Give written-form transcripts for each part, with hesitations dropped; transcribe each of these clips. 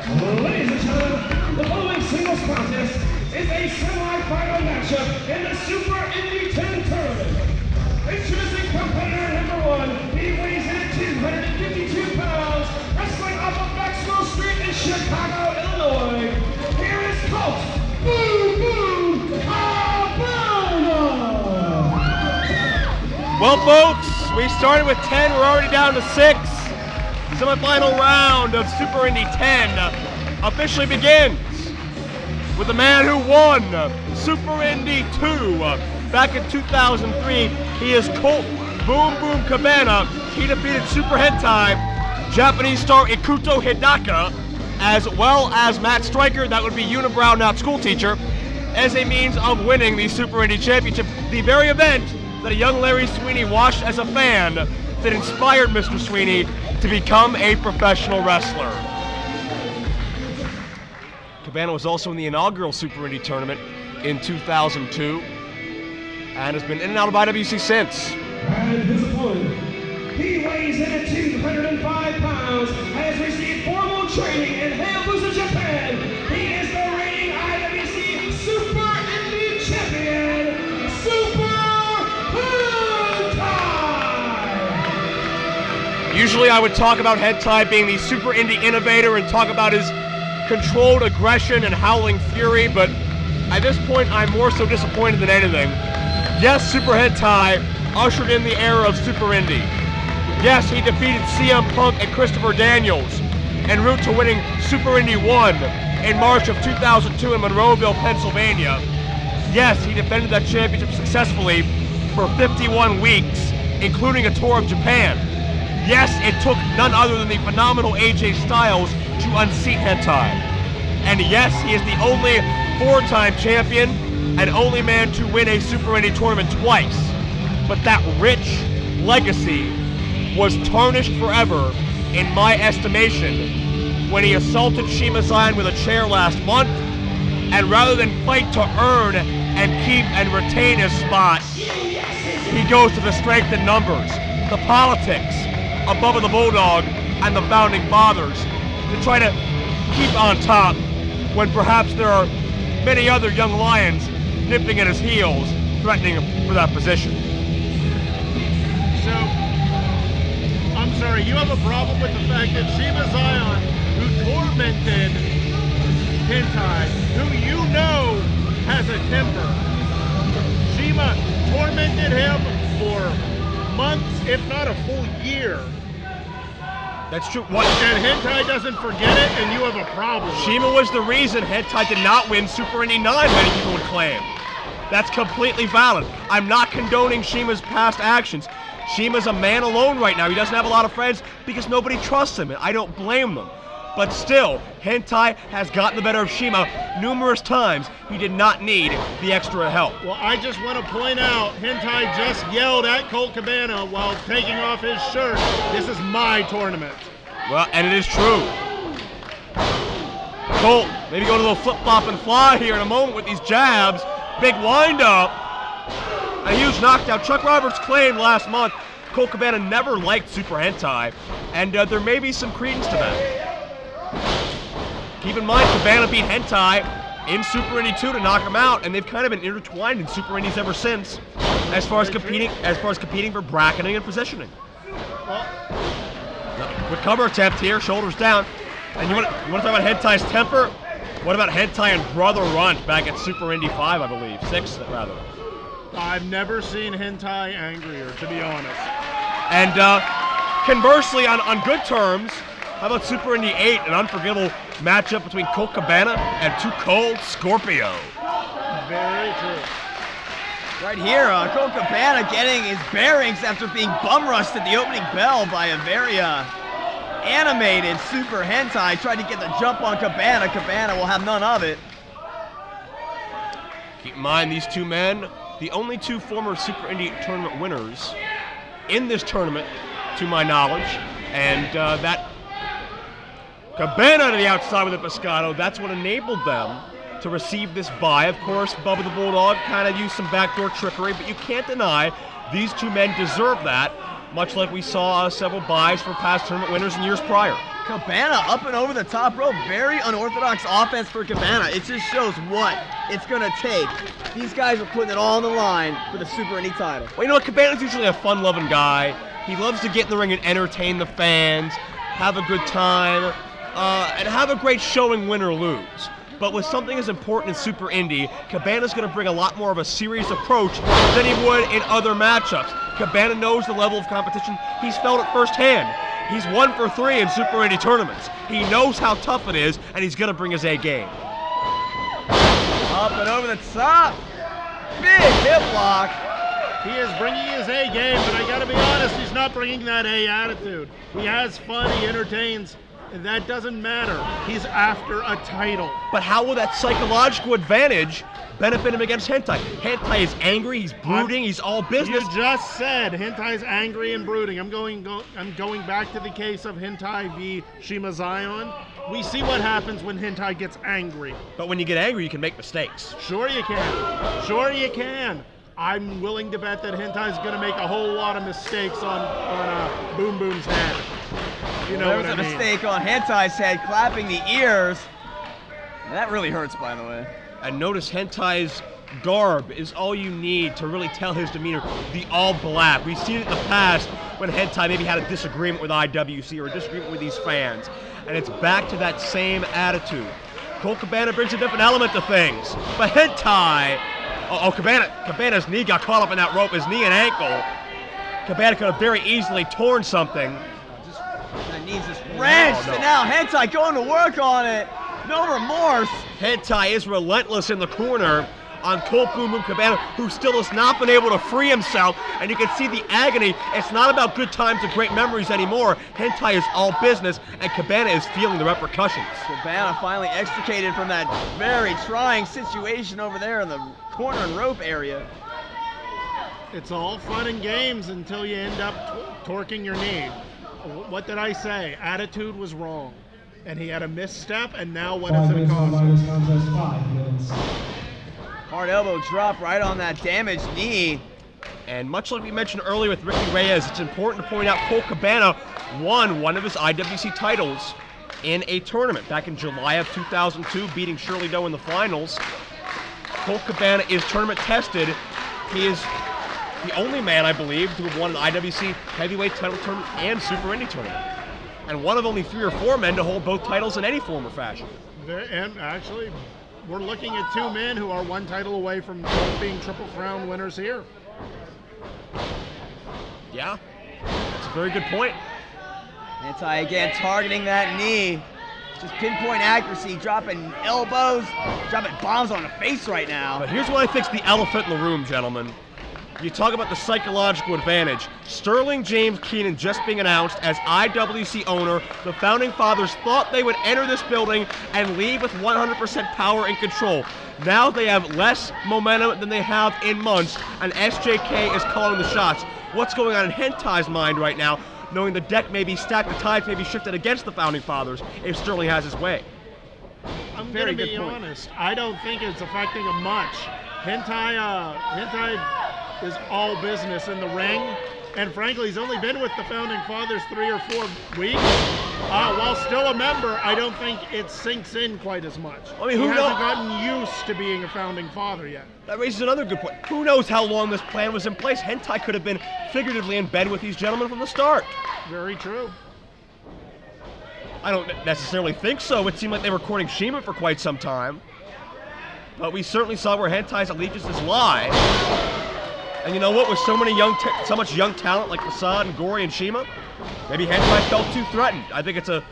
Ladies and gentlemen, the following singles contest is a semi-final matchup in the Super Indy 10 tournament. Introducing competitor number 1, he weighs in at 252 pounds, wrestling off of Maxwell Street in Chicago, Illinois. Here is Colt Boom Boom Cabana! Well, folks, we started with 10, we're already down to 6. Semi-final round of Super Indy 10 officially begins with the man who won Super Indy 2 back in 2003. He is Colt Boom Boom Cabana. He defeated Super Hentai Japanese star Ikuto Hidaka, as well as Matt Stryker, that would be Unibrow, not school teacher, as a means of winning the Super Indy Championship, the very event that a young Larry Sweeney watched as a fan that inspired Mr. Sweeney to become a professional wrestler. Cabana was also in the inaugural Super Indy tournament in 2002 and has been in and out of IWC since. And his opponent, he weighs in at 205 pounds, has received formal training in Hayabusa, Japan. He is the reigning IWC Super Indy champion, Super Hentai! Usually I would talk about Hentai being the Super Indy innovator and talk about his controlled aggression and howling fury, but at this point I'm more so disappointed than anything. Yes, Super Hentai ushered in the era of Super Indy. Yes, he defeated CM Punk and Christopher Daniels en route to winning Super Indy 1 in March of 2002 in Monroeville, Pennsylvania. Yes, he defended that championship successfully for 51 weeks, including a tour of Japan. Yes, it took none other than the phenomenal AJ Styles to unseat Hentai. And yes, he is the only 4-time champion and only man to win a Super Indy tournament twice. But that rich legacy was tarnished forever, in my estimation, when he assaulted Shima Zion with a chair last month, and rather than fight to earn and keep and retain his spot, he goes to the strength in numbers, the politics of Bubba the Bulldog and the Founding Fathers to try to keep on top when perhaps there are many other young lions nipping at his heels, threatening him for that position. So, I'm sorry, you have a problem with the fact that Shima Zion, who tormented Hentai, who you know has a temper, Shima tormented him for months, if not a full year. That's true. What? And Hentai doesn't forget it, and you have a problem. Shima was the reason Hentai did not win Super Indy 9, many people would claim. That's completely valid. I'm not condoning Shima's past actions. Shima's a man alone right now. He doesn't have a lot of friends because nobody trusts him, and I don't blame them. But still, Hentai has gotten the better of Shima numerous times. He did not need the extra help. Well, I just want to point out, Hentai just yelled at Colt Cabana while taking off his shirt, "This is my tournament." Well, and it is true. Colt, maybe go to a little flip-flop and fly here in a moment with these jabs. Big wind-up. A huge knockdown. Chuck Roberts claimed last month Colt Cabana never liked Super Hentai, and there may be some credence to that. Keep in mind, Cabana beat Hentai in Super Indy 2 to knock him out, and they've kind of been intertwined in Super Indies ever since, as far as competing for bracketing and positioning. Quick cover attempt here, shoulders down. And you want to talk about Hentai's temper? What about Hentai and Brother Runt back at Super Indy 5, I believe, 6 rather. I've never seen Hentai angrier, to be honest. And conversely, on good terms, how about Super Indy 8, an unforgettable matchup between Colt Cabana and Too Cold Scorpio? Very true. Right here, Colt Cabana getting his bearings after being bum-rushed at the opening bell by a very animated Super Hentai. Tried to get the jump on Cabana. Cabana will have none of it. Keep in mind, these two men, the only two former Super Indy tournament winners in this tournament, to my knowledge, and that Cabana to the outside with the Pescado, that's what enabled them to receive this bye. Of course, Bubba the Bulldog kind of used some backdoor trickery, but you can't deny these two men deserve that, much like we saw several byes for past tournament winners in years prior. Cabana up and over the top rope. Very unorthodox offense for Cabana. It just shows what it's going to take. These guys are putting it all on the line for the Super Indy title. Well, you know what? Cabana's usually a fun-loving guy. He loves to get in the ring and entertain the fans, have a good time, and have a great showing, win or lose. But with something as important as Super Indy, Cabana's going to bring a lot more of a serious approach than he would in other matchups. Cabana knows the level of competition. He's felt it firsthand. He's 1 for 3 in Super Indy tournaments. He knows how tough it is, and he's going to bring his A game. Up and over the top. Big hip lock. He is bringing his A game, but I got to be honest, he's not bringing that A attitude. He has fun, he entertains. And that doesn't matter. He's after a title. But how will that psychological advantage benefit him against Hentai? Hentai is angry, he's brooding, he's all business. You just said Hentai's angry and brooding. I'm going back to the case of Hentai v. Shima Zion. We see what happens when Hentai gets angry. But when you get angry, you can make mistakes. Sure you can. Sure you can. I'm willing to bet that Hentai's going to make a whole lot of mistakes on Boom Boom's head. You know what I mean. There was a mistake on Hentai's head, clapping the ears. That really hurts, by the way. And notice Hentai's garb is all you need to really tell his demeanor. The all black. We've seen it in the past when Hentai maybe had a disagreement with IWC or a disagreement with these fans. And it's back to that same attitude. Colt Cabana brings a different element to things. But Hentai... Cabana's knee got caught up in that rope, his knee and ankle. Cabana could have very easily torn something. That knee's just wrenched, and now Hentai going to work on it. No remorse. Hentai is relentless in the corner on Colt Boom Boom Cabana, who still has not been able to free himself, and you can see the agony. It's not about good times and great memories anymore. Hentai is all business, and Cabana is feeling the repercussions. Cabana finally extricated from that very trying situation over there in the corner and rope area. It's all fun and games until you end up torquing your knee. What did I say? Attitude was wrong. And he had a misstep, and now what is it cost? Hard elbow drop right on that damaged knee. And much like we mentioned earlier with Ricky Reyes, it's important to point out Colt Cabana won one of his IWC titles in a tournament back in July of 2002, beating Shirley Doe in the finals. Colt Cabana is tournament tested. He is the only man, I believe, to have won an IWC heavyweight title tournament and Super Indy tournament. And one of only 3 or 4 men to hold both titles in any form or fashion. And actually, we're looking at 2 men who are 1 title away from both being Triple Crown winners here. Yeah, that's a very good point. Hentai again targeting that knee. Just pinpoint accuracy, dropping elbows, dropping bombs on the face right now. But here's what I think's the elephant in the room, gentlemen. You talk about the psychological advantage. Sterling James Keenan just being announced as IWC owner. The Founding Fathers thought they would enter this building and leave with 100% power and control. Now they have less momentum than they have in months, and SJK is calling the shots. What's going on in Hentai's mind right now, knowing the deck may be stacked, the tides may be shifted against the Founding Fathers if Sterling has his way? I'm going to be honest. I don't think it's affecting him much. Hentai is all business in the ring, and frankly, he's only been with the Founding Fathers 3 or 4 weeks. While still a member, I don't think it sinks in quite as much. I mean, he hasn't gotten used to being a Founding Father yet. That raises another good point. Who knows how long this plan was in place? Hentai could have been figuratively in bed with these gentlemen from the start. Very true. I don't necessarily think so. It seemed like they were courting Shima for quite some time. But we certainly saw where Hentai's allegiances lie. And you know what? With so much young talent like Facade and Gory and Shima, maybe Hentai felt too threatened. I think it's a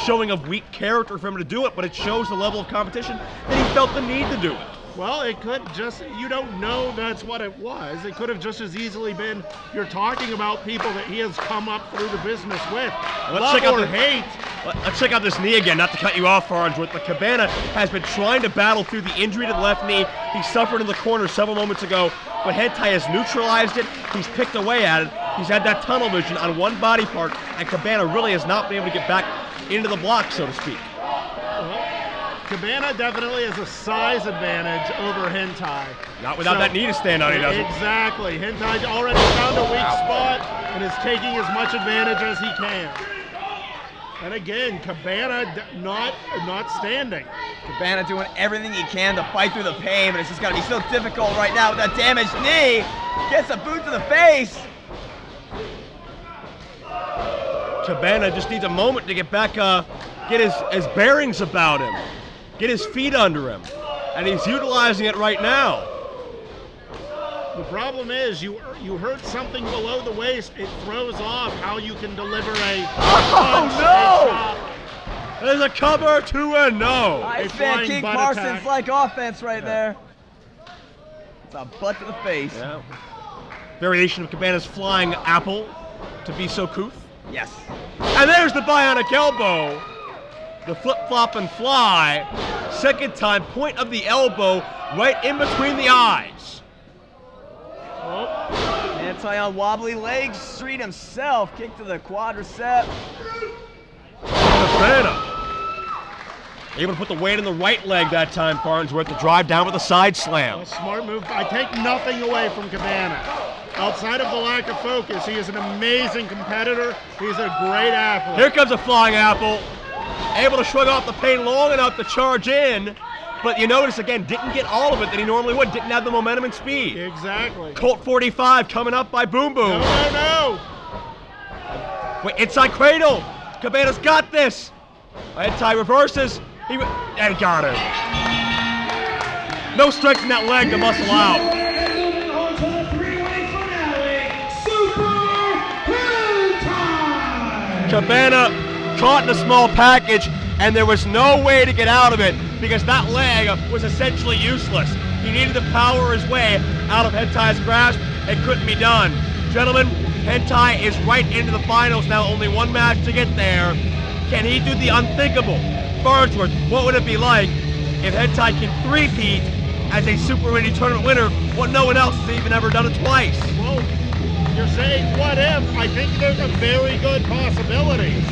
showing of weak character for him to do it, but it shows the level of competition that he felt the need to do it. Well, it could just, you don't know that's what it was. It could have just as easily been, you're talking about people that he has come up through the business with. Love or hate. Let's check out this knee again, not to cut you off, Farnsworth, but Cabana has been trying to battle through the injury to the left knee. He suffered in the corner several moments ago, but Hentai has neutralized it. He's picked away at it. He's had that tunnel vision on one body part, and Cabana really has not been able to get back into the block, so to speak. Cabana definitely has a size advantage over Hentai. Not without that knee to stand on, he doesn't. Exactly. Hentai already found a weak spot and is taking as much advantage as he can. And again, Cabana not standing. Cabana doing everything he can to fight through the pain, but it's just got to be so difficult right now with that damaged knee. Gets a boot to the face. Cabana just needs a moment to get back, get his bearings about him, get his feet under him, and he's utilizing it right now. The problem is you heard something below the waist. It throws off how you can deliver a punch, a shot. There's a cover, 2-0. Nice man, King Parsons like offense right there. It's a butt to the face. Yeah. Variation of Cabana's flying apple to be so couth. Yes. And there's the bionic elbow. The flip-flop and fly. Second time, point of the elbow right in between the eyes. Anti on wobbly legs, Street himself, kick to the quadricep. Cabana able to put the weight in the right leg that time, Farnsworth, to drive down with a side slam. A smart move. I take nothing away from Cabana. Outside of the lack of focus, he is an amazing competitor. He's a great athlete. Here comes a flying apple. Able to shrug off the pain long enough to charge in. But you notice, again, didn't get all of it that he normally would. Didn't have the momentum and speed. Exactly. Colt 45 coming up by Boom Boom. No. Wait, inside cradle. Cabana's got this. Head tie reverses. And got it. No strength in that leg to muscle out. Moving on to the three-way finale. Super Hentai! Cabana caught in a small package, and there was no way to get out of it because that leg was essentially useless. He needed to power his way out of Hentai's grasp. It couldn't be done. Gentlemen, Hentai is right into the finals now. Only one match to get there. Can he do the unthinkable? Farnsworth, what would it be like if Hentai can three-peat as a Super Indy tournament winner when no one else has even ever done it twice? Well, you're saying what if? I think there's a very good possibility.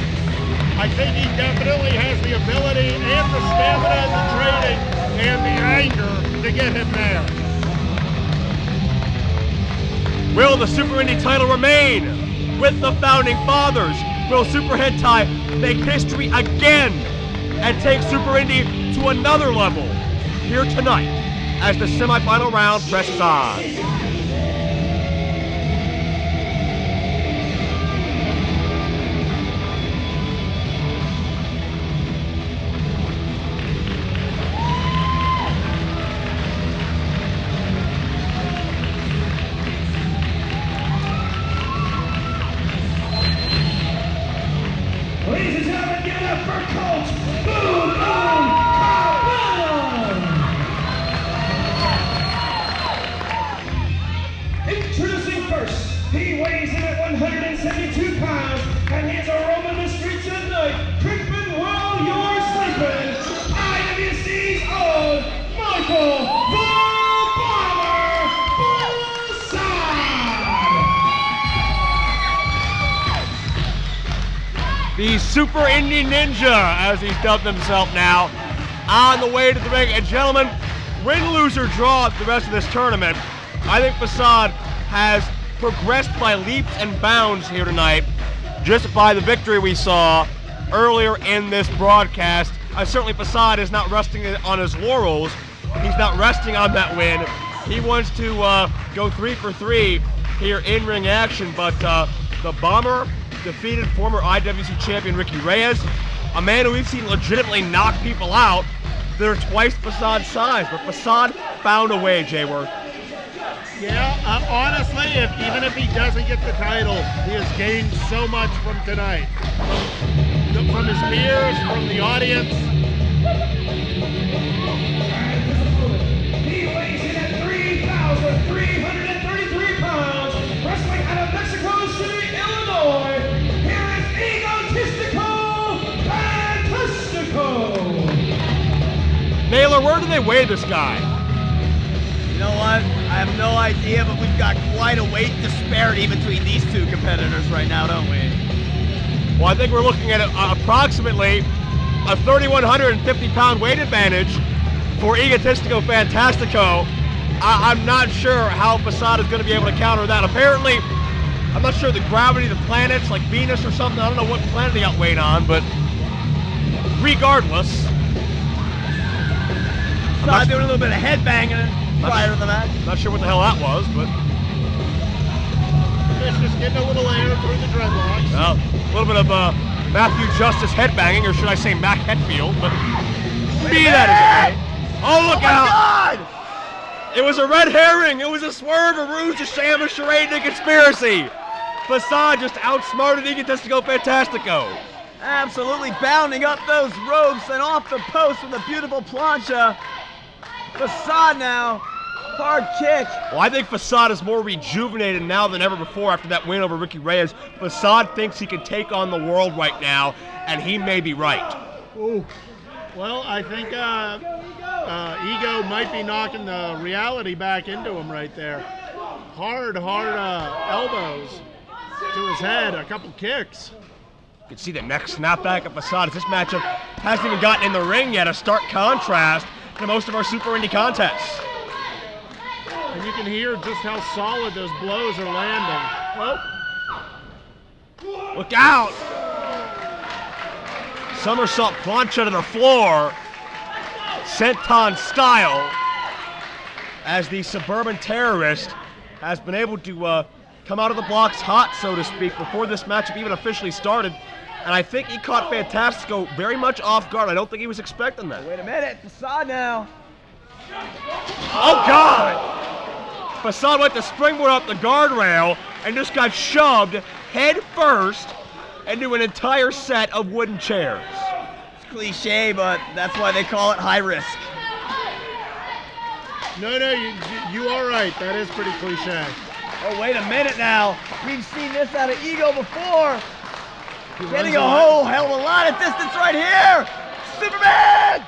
I think he definitely has the ability and the stamina and the training and the anger to get him there. Will the Super Indy title remain with the Founding Fathers? Will Super Hentai make history again and take Super Indy to another level here tonight as the semifinal round presses on? Ladies and gentlemen, give it up for Colt Boom Boom Cabana! Introducing first, he weighs in at 172 pounds, and he's a roaming the streets at night, creeping while you're sleeping. IWC's own Michael the Bomber Facade! The Super Indy Ninja, as he's dubbed himself now, on the way to the ring. And gentlemen, win, lose, or draw the rest of this tournament, I think Facade has progressed by leaps and bounds here tonight, just by the victory we saw earlier in this broadcast. Certainly Facade is not resting on his laurels. He's not resting on that win. He wants to go 3 for 3 here in ring action, but the Bomber defeated former IWC champion Ricky Reyes, a man who we've seen legitimately knock people out that are twice Facade's size, but Facade found a way, Jayworth. Yeah, honestly, even if he doesn't get the title, he has gained so much from tonight. From his peers, from the audience. He weighs in at 3,333 pounds, wrestling out of Mexico City, Illinois. Here is Egotistico Fantastico! Naylor, where do they weigh this guy? You know what? I have no idea, but we've got quite a weight disparity between these two competitors right now, don't we? Well, I think we're looking at approximately a 3,150-pound weight advantage for Egotistico Fantastico. I'm not sure how Facade is going to be able to counter that. Apparently, I'm not sure the gravity of the planets, like Venus or something. I don't know what planet he got weighed on, but regardless. Facade doing a little bit of headbanging prior to the match. Not sure what the hell that was, but. It's just getting a little air through the dreadlocks. Well, a little bit of Matthew Justice headbanging, or should I say Mac Hetfield, but be that as it may. Oh, look out! God! It was a red herring. It was a swerve, a ruse, a sham, a charade, and a conspiracy. Facade just outsmarted Egotistico Fantastico. Absolutely bounding up those ropes and off the post with a beautiful plancha. Facade now, hard kick. Well, I think Facade is more rejuvenated now than ever before after that win over Ricky Reyes. Facade thinks he can take on the world right now, and he may be right. Ooh. Well, I think Ego might be knocking the reality back into him right there. Hard elbows to his head, a couple kicks. You can see the neck snapback of Facade as this matchup hasn't even gotten in the ring yet, a stark contrast to most of our Super Indy contests. And you can hear just how solid those blows are landing. Oh. Look out! Somersault plancha to the floor, senton style, as the suburban terrorist has been able to come out of the blocks hot, so to speak, before this matchup even officially started. And I think he caught Fantastico very much off guard. I don't think he was expecting that. Wait a minute, Facade now. Oh, God! Facade went to springboard up the guardrail and just got shoved head first into an entire set of wooden chairs. It's cliche, but that's why they call it high risk. No, you are right. That is pretty cliche. Oh, wait a minute now. We've seen this out of Ego before. Getting a whole hell of a lot of distance right here. Superman!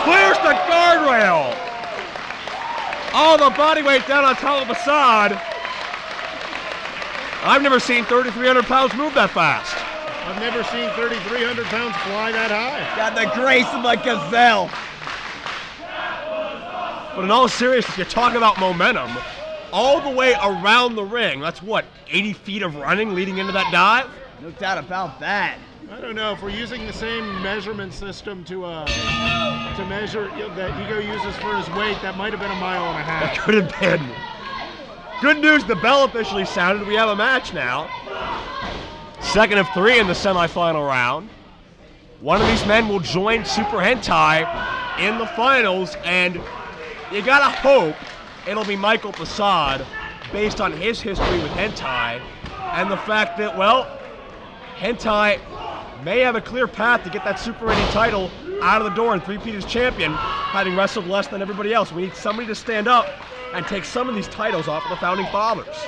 Clears the guardrail. All the body weight down on top of Facade. I've never seen 3,300 pounds move that fast. I've never seen 3,300 pounds fly that high. Got the grace of a gazelle. But in all seriousness, you talk about momentum. All the way around the ring, that's what, 80 feet of running leading into that dive? No doubt about that. I don't know if we're using the same measurement system to measure that Ego uses for his weight. That might have been 1.5 miles. That could have been. Good news, the bell officially sounded. We have a match now. Second of 3 in the semifinal round. One of these men will join Super Hentai in the finals, and you gotta hope it'll be Michael Facade, based on his history with Hentai, and the fact that, well, Hentai may have a clear path to get that Super Indy title out of the door and three-peat as champion, having wrestled less than everybody else. We need somebody to stand up and take some of these titles off of the Founding Fathers.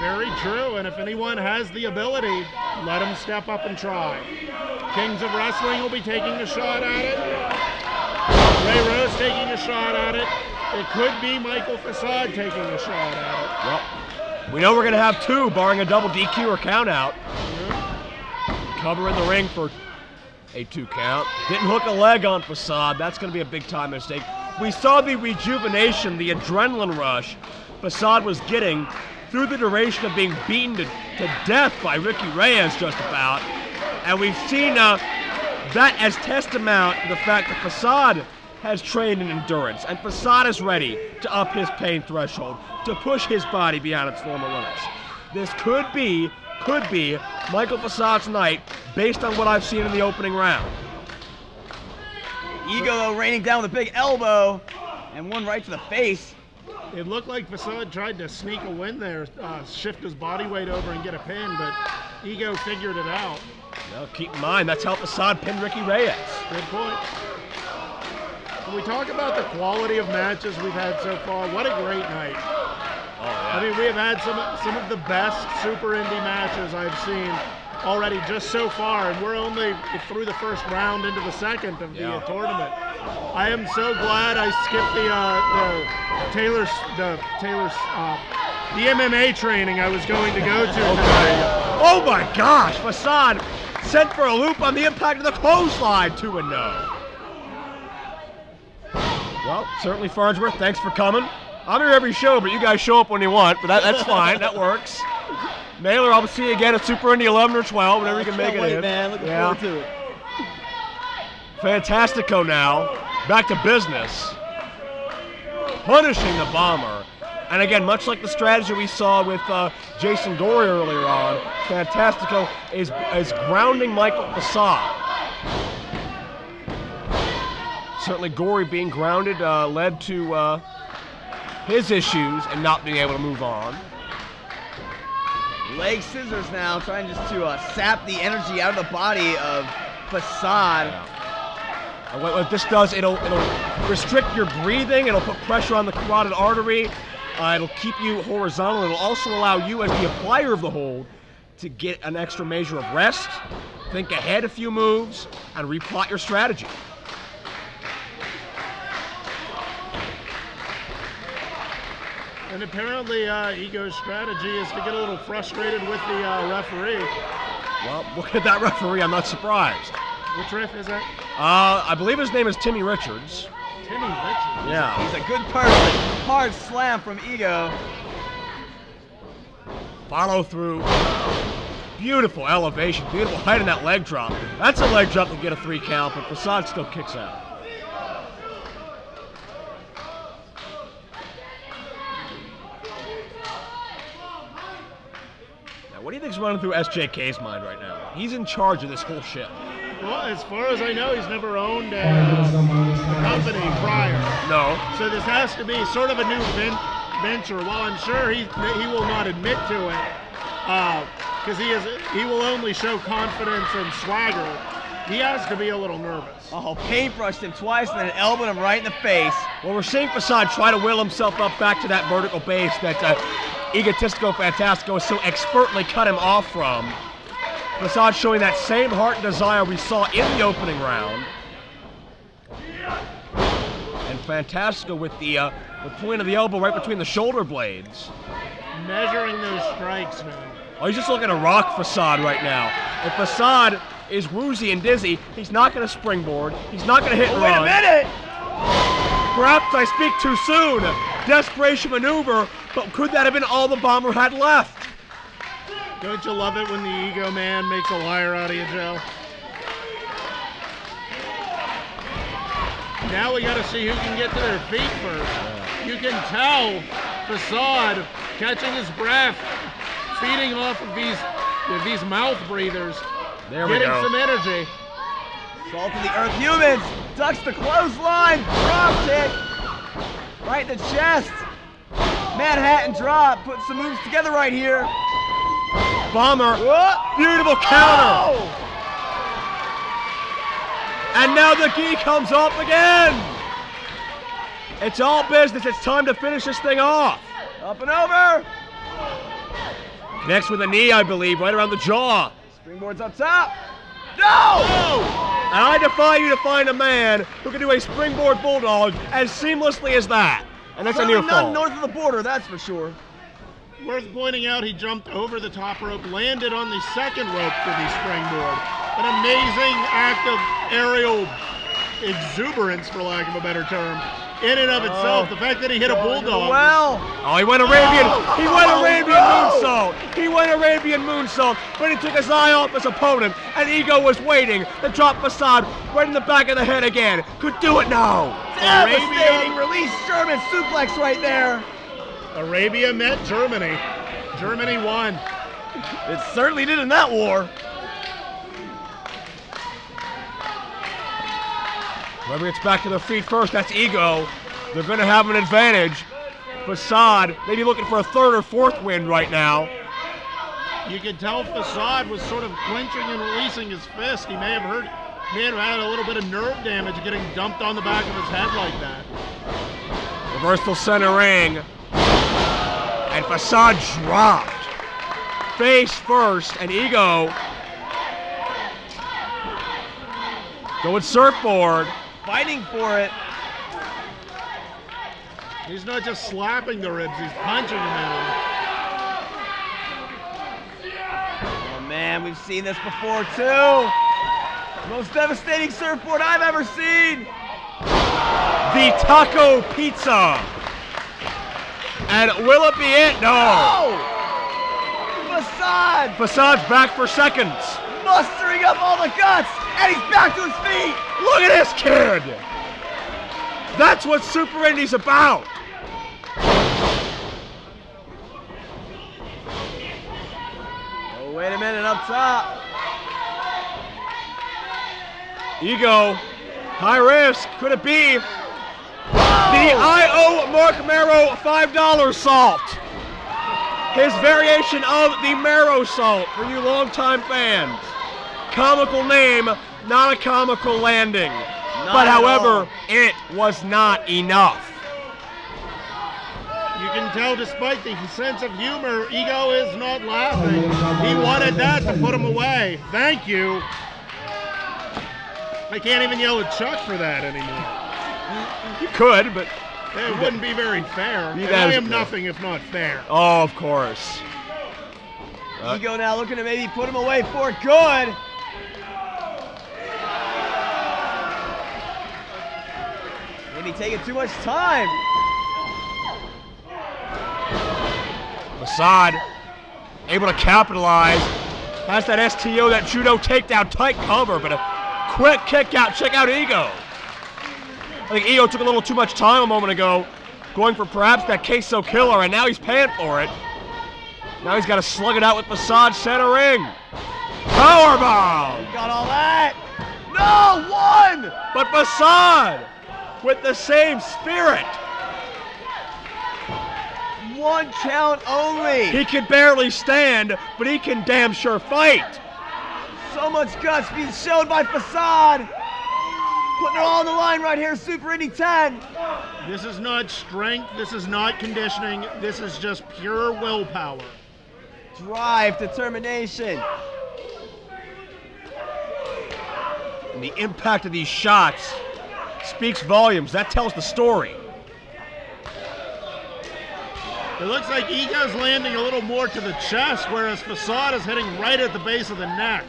Very true, and if anyone has the ability, let them step up and try. Kings of Wrestling will be taking a shot at it. Ray Rose taking a shot at it. It could be Michael Facade taking a shot at it. Well, we know we're going to have 2, barring a double DQ or count out. Cover in the ring for a 2 count. Didn't hook a leg on Facade. That's going to be a big-time mistake. We saw the rejuvenation, the adrenaline rush Facade was getting through the duration of being beaten to death by Ricky Reyes just about. And we've seen that as testament to the fact that Facade has trained in endurance, and Facade is ready to up his pain threshold, to push his body beyond its normal limits. This could be Michael Facade's night based on what I've seen in the opening round. Ego though raining down with a big elbow and one right to the face. It looked like Facade tried to sneak a win there, shift his body weight over and get a pin, but Ego figured it out. Well, keep in mind, that's how Facade pinned Ricky Reyes. Good point. When we talk about the quality of matches we've had so far, what a great night. Oh, yeah. I mean, we have had some of the best Super Indy matches I've seen already just so far, and we're only through the first round into the second of the tournament. I am so glad I skipped the MMA training I was going to go to today. Oh my gosh, Facade sent for a loop on the impact of the clothesline, 2-0. Well, certainly Farnsworth, thanks for coming. I'm here every show, but you guys show up when you want. But that's fine. That works. Naylor, I'll see you again at Super Indy 11 or 12, whenever you can make it in. Man, looking forward to it. Fantastico now, back to business. Punishing the Bomber. And again, much like the strategy we saw with Jason Gory earlier on, Fantastico is grounding Michael Facade. Certainly Gory being grounded led to his issues and not being able to move on. Leg scissors now, trying just to sap the energy out of the body of Facade. And what this does, it'll restrict your breathing, it'll put pressure on the carotid artery, it'll keep you horizontal, it'll also allow you as the applier of the hold to get an extra measure of rest, think ahead a few moves, and replot your strategy. And apparently Ego's strategy is to get a little frustrated with the referee. Well, look at that referee, I'm not surprised. Which ref is that? I believe his name is Timmy Richards. Timmy Richards? Yeah. He's a good person. Hard slam from Ego. Follow through. Beautiful elevation, beautiful height in that leg drop. That's a leg drop to get a 3 count, but Facade still kicks out. What do you think's running through SJK's mind right now? He's in charge of this whole shit. Well, as far as I know, he's never owned a company prior. No. So this has to be sort of a new venture. While I'm sure he will not admit to it, because he will only show confidence and swagger. He has to be a little nervous. Oh, paintbrushed him twice and then elbowed him right in the face. Well, we're seeing Facade try to will himself up back to that vertical base that Egotistico Fantastico so expertly cut him off from. Facade showing that same heart and desire we saw in the opening round. And Fantastico with the point of the elbow right between the shoulder blades. Measuring those strikes, man. Oh, he's just looking to rock Facade right now. If Facade is woozy and dizzy, he's not going to springboard. He's not going to hit and run. Wait a minute! Perhaps I speak too soon. Desperation maneuver, but could that have been all the Bomber had left? Don't you love it when the Ego man makes a liar out of you, Joe? Now we got to see who can get to their feet first. You can tell Facade catching his breath, feeding off of these mouth breathers, getting some energy. Salt to the earth humans, ducks the clothesline, drop kick, right in the chest. Manhattan drop, put some moves together right here. Bomber, Whoa. Beautiful counter. Oh. And now the gi comes off again. It's all business, it's time to finish this thing off. Up and over. Next with a knee, I believe, right around the jaw. Springboard's up top. No! And I defy you to find a man who can do a springboard bulldog as seamlessly as that. And that's a near fall. None north of the border, that's for sure. Worth pointing out, he jumped over the top rope, landed on the second rope for the springboard. An amazing act of aerial exuberance, for lack of a better term. In and of itself, the fact that he hit a bulldog. Well. Oh, he went Arabian. He went Arabian moonsault. He went Arabian moonsault, but he took his eye off his opponent, and Ego was waiting to drop Facade right in the back of the head again. Could do it now. Devastating release German suplex right there. Arabia met Germany. Germany won. It certainly did in that war. Whoever gets back to their feet first, that's Ego. They're going to have an advantage. Facade maybe looking for a third or fourth win right now. You could tell Facade was sort of clenching and releasing his fist. He may have had a little bit of nerve damage getting dumped on the back of his head like that. Reversal center ring. And Facade dropped. Face first, and Ego going surfboard. Fighting for it. He's not just slapping the ribs, he's punching them in. Oh man, we've seen this before too. Most devastating surfboard I've ever seen. The Taco Pizza. And will it be it? No. Oh! Facade! Facade's back for seconds. Mustering up all the guts, and he's back to his feet. Look at this kid. That's what Super Indy's about. Oh, wait a minute, up top. Ego, high risk. Could it be? The I.O. Mark Marrow $5 salt. His variation of the Marrow salt for you longtime fans. Comical name, not a comical landing. But however, it was not enough. You can tell despite the sense of humor, Ego is not laughing. He wanted that to put him away. Thank you. I can't even yell at Chuck for that anymore. You could, but it wouldn't be very fair. And I am nothing if not fair. Oh, of course. Ego now looking to maybe put him away for good. Maybe taking too much time. Facade able to capitalize. Has that STO, that judo takedown, tight cover, but a quick kick out. Check out Ego. I think Ego took a little too much time a moment ago, going for perhaps that queso killer, and now he's paying for it. Now he's got to slug it out with Facade centering. Powerbomb! Got all that. No, one! But Facade with the same spirit. 1 count only. He can barely stand, but he can damn sure fight. So much guts being shown by Facade. Putting it all on the line right here, Super Indy 10. This is not strength, this is not conditioning, this is just pure willpower. Drive, determination. And the impact of these shots speaks volumes. That tells the story. It looks like Ego's landing a little more to the chest, whereas Facade is hitting right at the base of the neck.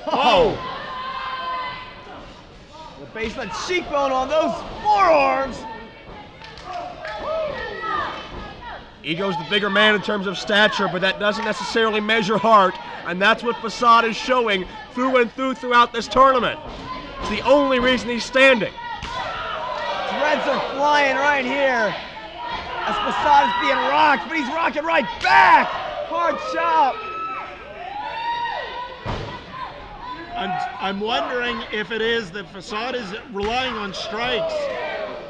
Oh! The base of the cheekbone on those forearms. Ego's the bigger man in terms of stature, but that doesn't necessarily measure heart, and that's what Facade is showing through and through throughout this tournament. It's the only reason he's standing. Threads are flying right here as Facade is being rocked, but he's rocking right back. Hard chop. I'm wondering if it is that Facade is relying on strikes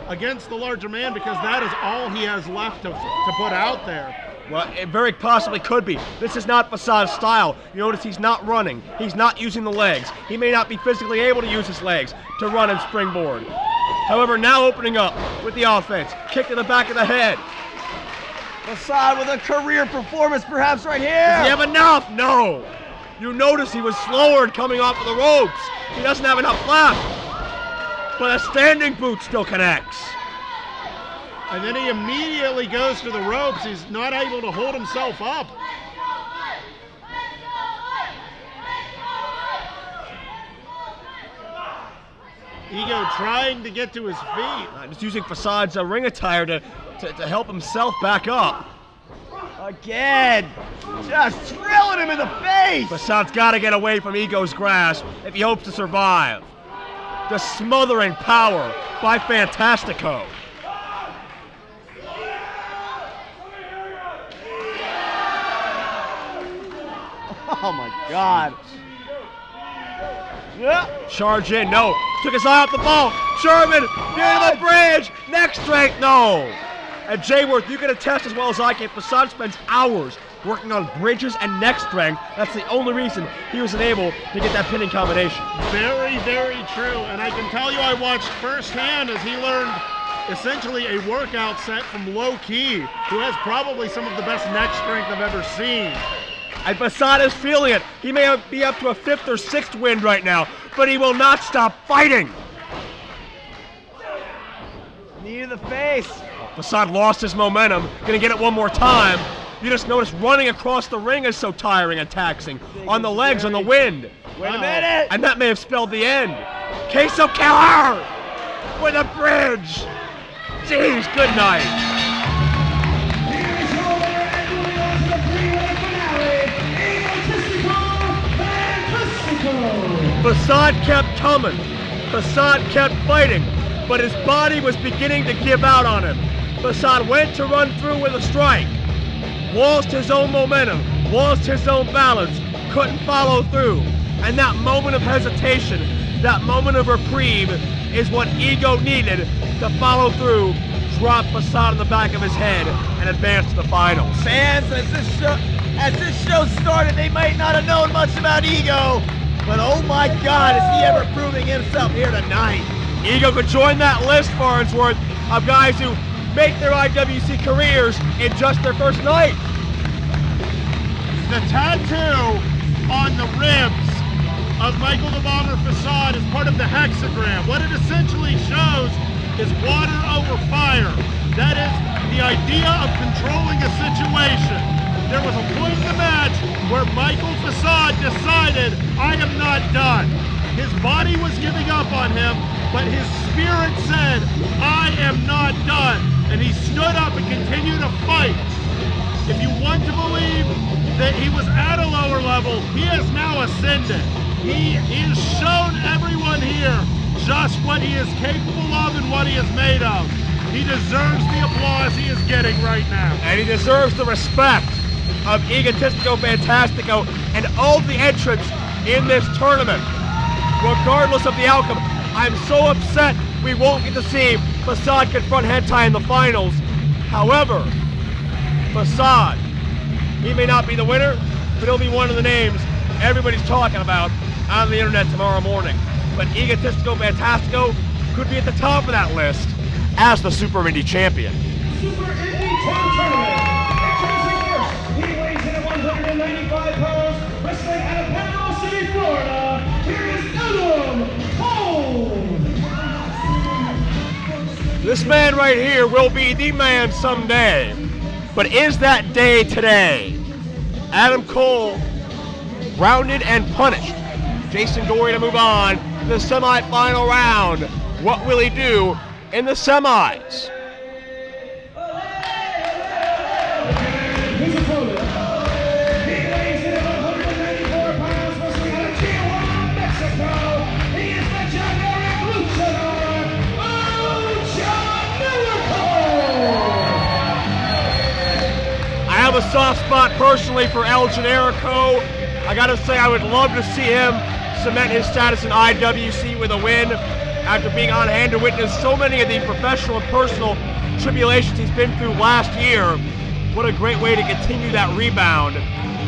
against the larger man because that is all he has left to put out there. Well, it very possibly could be. This is not Facade's style. You notice he's not running. He's not using the legs. He may not be physically able to use his legs to run and springboard. However, now opening up with the offense. Kick to the back of the head. Facade with a career performance perhaps right here. Does he have enough? No. You notice he was slower coming off of the ropes. He doesn't have enough left. But a standing boot still connects. And then he immediately goes to the ropes. He's not able to hold himself up. Ego trying to get to his feet. Just using Facade's ring attire to help himself back up. Again, just drilling him in the face. Facade's got to get away from Ego's grasp if he hopes to survive. The smothering power by Fantastico. Oh my God. Yeah. Charge in, no. Took his eye off the ball. Sherman, near the bridge. Neck strength, no. And Jayworth, you can attest as well as I can, Facade spends hours working on bridges and neck strength. That's the only reason he was able to get that pinning combination. Very, very true. And I can tell you I watched firsthand as he learned essentially a workout set from Low Key, who has probably some of the best neck strength I've ever seen. And Facade is feeling it. He may be up to a 5th or 6th win right now, but he will not stop fighting. Knee to the face. Facade lost his momentum. Gonna get it one more time. You just notice running across the ring is so tiring and taxing. On the legs, on the wind. Wait a minute. And that may have spelled the end. Queso killer with a bridge. Jeez, good night. Facade kept coming. Facade kept fighting, but his body was beginning to give out on him. Facade went to run through with a strike, lost his own momentum, lost his own balance, couldn't follow through. And that moment of hesitation, that moment of reprieve is what Ego needed to follow through, drop Facade in the back of his head, and advance to the finals. Fans, as this show started, they might not have known much about Ego, but oh my God, is he ever proving himself here tonight. Ego could join that list, Farnsworth, of guys who make their IWC careers in just their first night. The tattoo on the ribs of Michael the Bomber Facade is part of the hexagram. What it essentially shows is water over fire. That is the idea of controlling a situation. There was a point in the match where Michael Facade decided, I am not done. His body was giving up on him, but his spirit said, I am not done. And he stood up and continued to fight. If you want to believe that he was at a lower level, he has now ascended. He has shown everyone here just what he is capable of and what he is made of. He deserves the applause he is getting right now. And he deserves the respect of Egotistico, Fantastico, and all the entrants in this tournament. Regardless of the outcome, I'm so upset we won't get to see Facade confront Hentai in the finals. However, Facade, he may not be the winner, but he'll be one of the names everybody's talking about on the internet tomorrow morning. But Egotistico, Fantastico could be at the top of that list as the Super Indy champion. Super Indy 10 tournament. Introducing first, he weighs in at 195 pounds, wrestling out of Panama City, Florida. Here is Adam Cole. This man right here will be the man someday. But is that day today? Adam Cole rounded and punished Jason Gory to move on to the semi-final round. What will he do in the semis? His opponent, he weighs in at 194 pounds, wrestling out of Tijuana, Mexico. He is the Generic luchador, Generico. I have a soft spot personally for El Generico. I gotta say, I would love to see him cement his status in IWC with a win after being on hand to witness so many of the professional and personal tribulations he's been through last year. What a great way to continue that rebound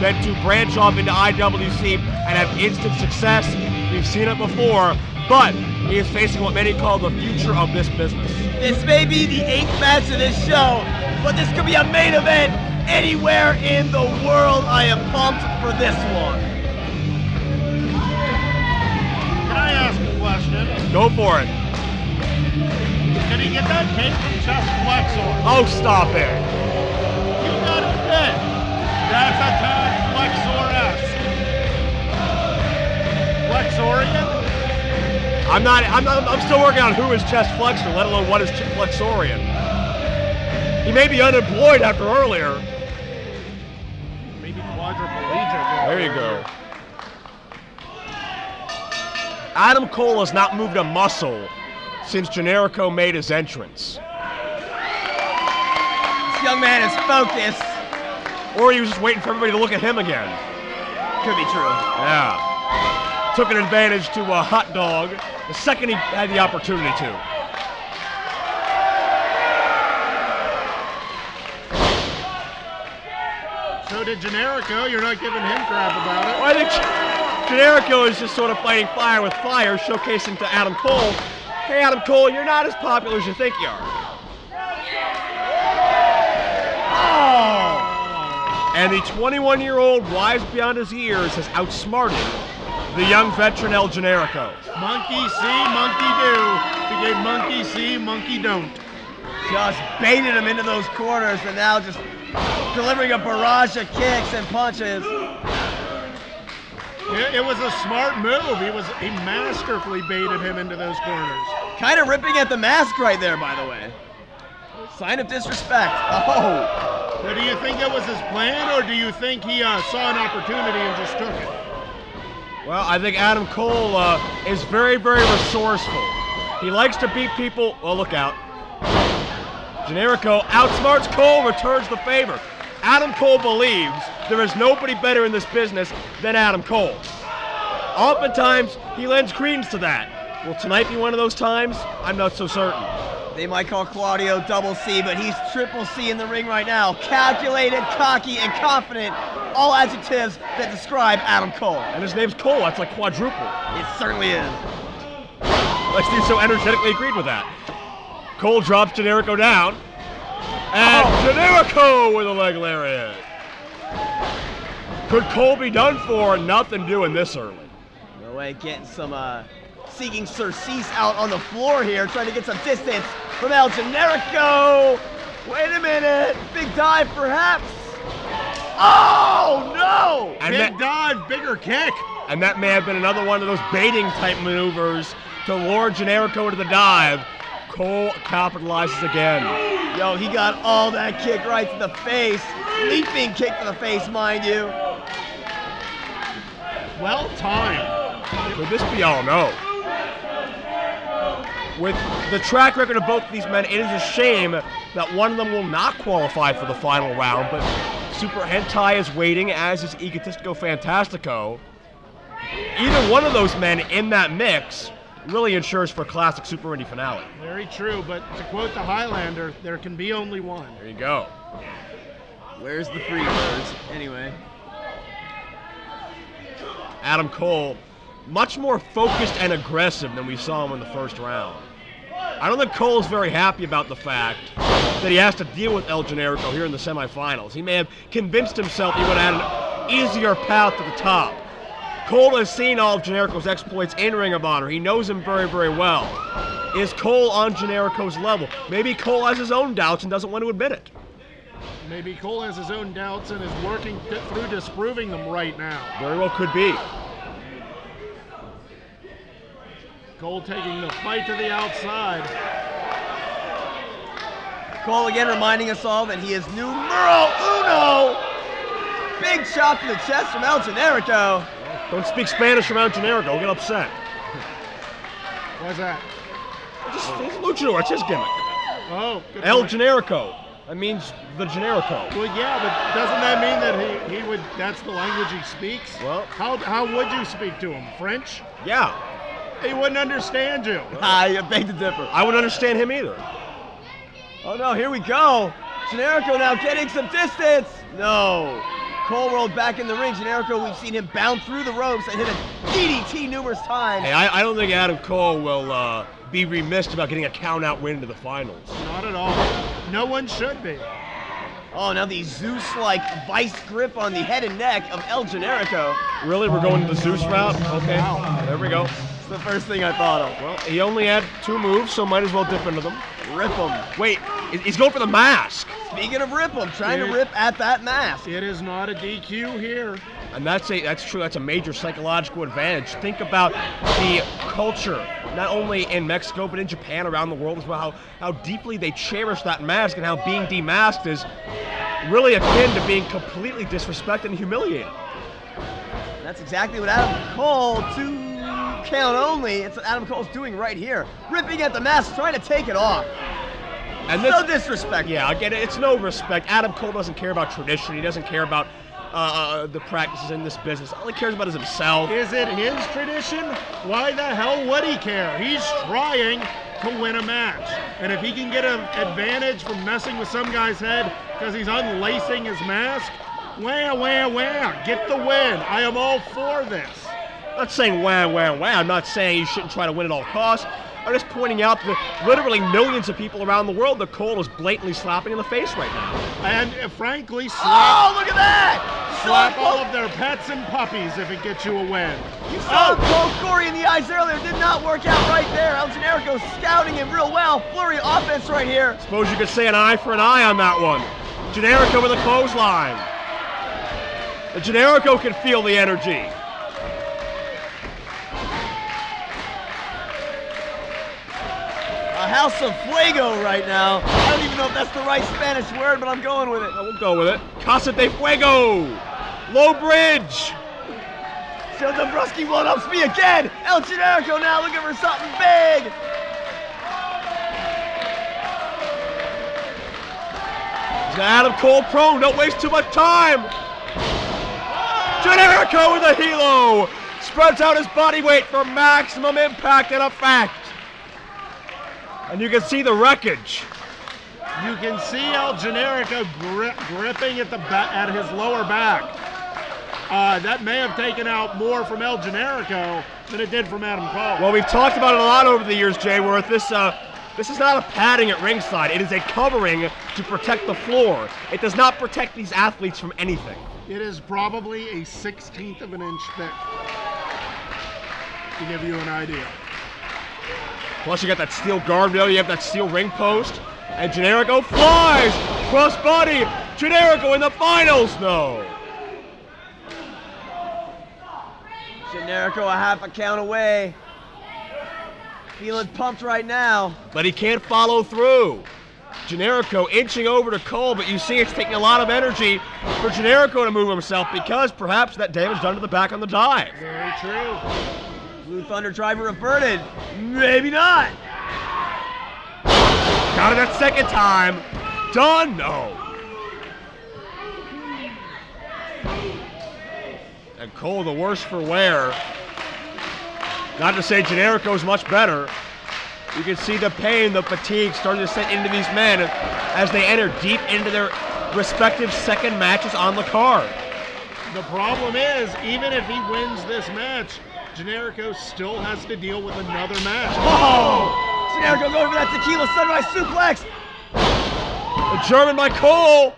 than to branch off into IWC and have instant success. We've seen it before, but he is facing what many call the future of this business. This may be the 8th match of this show, but this could be a main event anywhere in the world. I am pumped for this one. Can I ask a question? Go for it. Can he get that cake from Chest Flexor? Oh, stop it. You got it fit. That's a tag Flexor-esque. Flexorian? I'm still working on who is Chest Flexor, let alone what is Flexorian. He may be unemployed after earlier. Maybe quadriplegic. There you go. Adam Cole has not moved a muscle since Generico made his entrance. This young man is focused. Or he was just waiting for everybody to look at him again. Could be true. Yeah. Took an advantage to a hot dog the second he had the opportunity to. So did Generico. You're not giving him crap about it. Well, I think Generico is just sort of fighting fire with fire, showcasing to Adam Cole, hey Adam Cole, you're not as popular as you think you are. Oh! And the 21-year-old, wise beyond his years, has outsmarted the young veteran El Generico. Monkey see, monkey do. Became monkey see, monkey don't. Just baited him into those corners and now just delivering a barrage of kicks and punches. It was a smart move. He masterfully baited him into those corners. Kind of ripping at the mask right there, by the way. Sign of disrespect. Oh. So do you think that was his plan, or do you think he saw an opportunity and just took it? Well, I think Adam Cole is very, very resourceful. He likes to beat people. Well, look out. Generico outsmarts Cole, returns the favor. Adam Cole believes there is nobody better in this business than Adam Cole. Oftentimes, he lends credence to that. Will tonight be one of those times? I'm not so certain. They might call Claudio double C, but he's triple C in the ring right now. Calculated, cocky, and confident. All adjectives that describe Adam Cole. And his name's Cole. That's like quadruple. It certainly is. Lexi so energetically agreed with that. Cole drops Generico down. And Generico with a leg lariat. Could Cole be done for? Nothing doing this early. No way, getting some, seeking Cerise out on the floor here, trying to get some distance from El Generico. Wait a minute, big dive perhaps. Oh no! And big dive, bigger kick. And that may have been another one of those baiting type maneuvers to lure Generico to the dive. Cole capitalizes again. Yo, he got all that kick right to the face. Leaping kick to the face, mind you. Well timed. Could this be all? No. With the track record of both of these men, it is a shame that one of them will not qualify for the final round, but Super Hentai is waiting, as is Egotistico Fantastico. Either one of those men in that mix really ensures for a classic Super Indy finale. Very true, but to quote the Highlander, there can be only one. There you go. Where's the free birds? Anyway. Adam Cole, much more focused and aggressive than we saw him in the first round. I don't think Cole's very happy about the fact that he has to deal with El Generico here in the semifinals. He may have convinced himself he would have had an easier path to the top. Cole has seen all of Generico's exploits in Ring of Honor. He knows him very, very well. Is Cole on Generico's level? Maybe Cole has his own doubts and doesn't want to admit it. Maybe Cole has his own doubts and is working through disproving them right now. Very well could be. Cole taking the fight to the outside. Cole again reminding us all that he is numero uno. Big shot to the chest from El Generico. Don't speak Spanish around Generico, he'll get upset. Why's that? He's a luchador, it's his gimmick. Oh, good El point. Generico. That means the Generico. Well, yeah, but doesn't that mean that he would, that's the language he speaks? Well. How would you speak to him? French? Yeah. He wouldn't understand you. I beg to differ. I wouldn't understand him either. Oh no, here we go. Generico now getting some distance. No. Cole rolled back in the ring. Generico, we've seen him bound through the ropes and hit a DDT numerous times. Hey, I don't think Adam Cole will be remiss about getting a count-out win into the finals. Not at all. No one should be. Oh, now the Zeus-like vice grip on the head and neck of El Generico. Really? We're going the Zeus route? Okay, there we go. It's the first thing I thought of. Well, he only had 2 moves, so might as well dip into them. Rip him. Wait, he's going for the mask. Speaking of rip him, trying to rip at that mask. It is not a DQ here. And that's true. That's a major psychological advantage. Think about the culture, not only in Mexico but in Japan, around the world as well. How deeply they cherish that mask, and how being demasked is really akin to being completely disrespected and humiliated. That's exactly what Adam Cole, 2 count only. It's what Adam Cole's doing right here, ripping at the mask, trying to take it off. And this, no disrespect. Yeah, again, it's no respect. Adam Cole doesn't care about tradition. He doesn't care about the practices in this business. All he cares about is himself. Is it his tradition? Why the hell would he care? He's trying to win a match. And if he can get an advantage from messing with some guy's head because he's unlacing his mask, wah, get the win. I am all for this. I'm not saying wah. I'm not saying you shouldn't try to win at all costs. I'm just pointing out that literally millions of people around the world that Cole is blatantly slapping in the face right now. And frankly, oh, look at that! Slap all of their pets and puppies if it gets you a win. You saw Gory in the eyes earlier. Did not work out right there. El Generico scouting him real well. Flurry offense right here. Suppose you could say an eye for an eye on that one. Generico with a clothesline. The Generico can feel the energy. A house of fuego right now. I don't even know if that's the right Spanish word, but I'm going with it. We'll go with it. Casa de Fuego. Low bridge. Show Dombrowski one-ups me again. El Generico now looking for something big. Adam Cole prone, don't waste too much time. Generico with a helo. Spreads out his body weight for maximum impact and effect. And you can see the wreckage. You can see El Generico gripping at his lower back. That may have taken out more from El Generico than it did from Adam Cole. Well, we've talked about it a lot over the years, Jay, where this is not a padding at ringside. It is a covering to protect the floor. It does not protect these athletes from anything. It is probably a 1/16 of an inch thick, to give you an idea. Plus you got that steel guardrail, you have that steel ring post, and Generico flies! Crossbody! Generico in the finals, no! Generico a half a count away. Feeling pumped right now. But he can't follow through. Generico inching over to Cole, but you see it's taking a lot of energy for Generico to move himself because perhaps that damage done to the back on the dive. Very true. Blue Thunder driver averted. Maybe not. Got it that second time. Done? No. And Cole the worse for wear. Not to say Generico's much better. You can see the pain, the fatigue starting to set into these men as they enter deep into their respective second matches on the card. The problem is, even if he wins this match, Generico still has to deal with another match. Oh! Generico going for that tequila sunrise suplex. The German by Cole.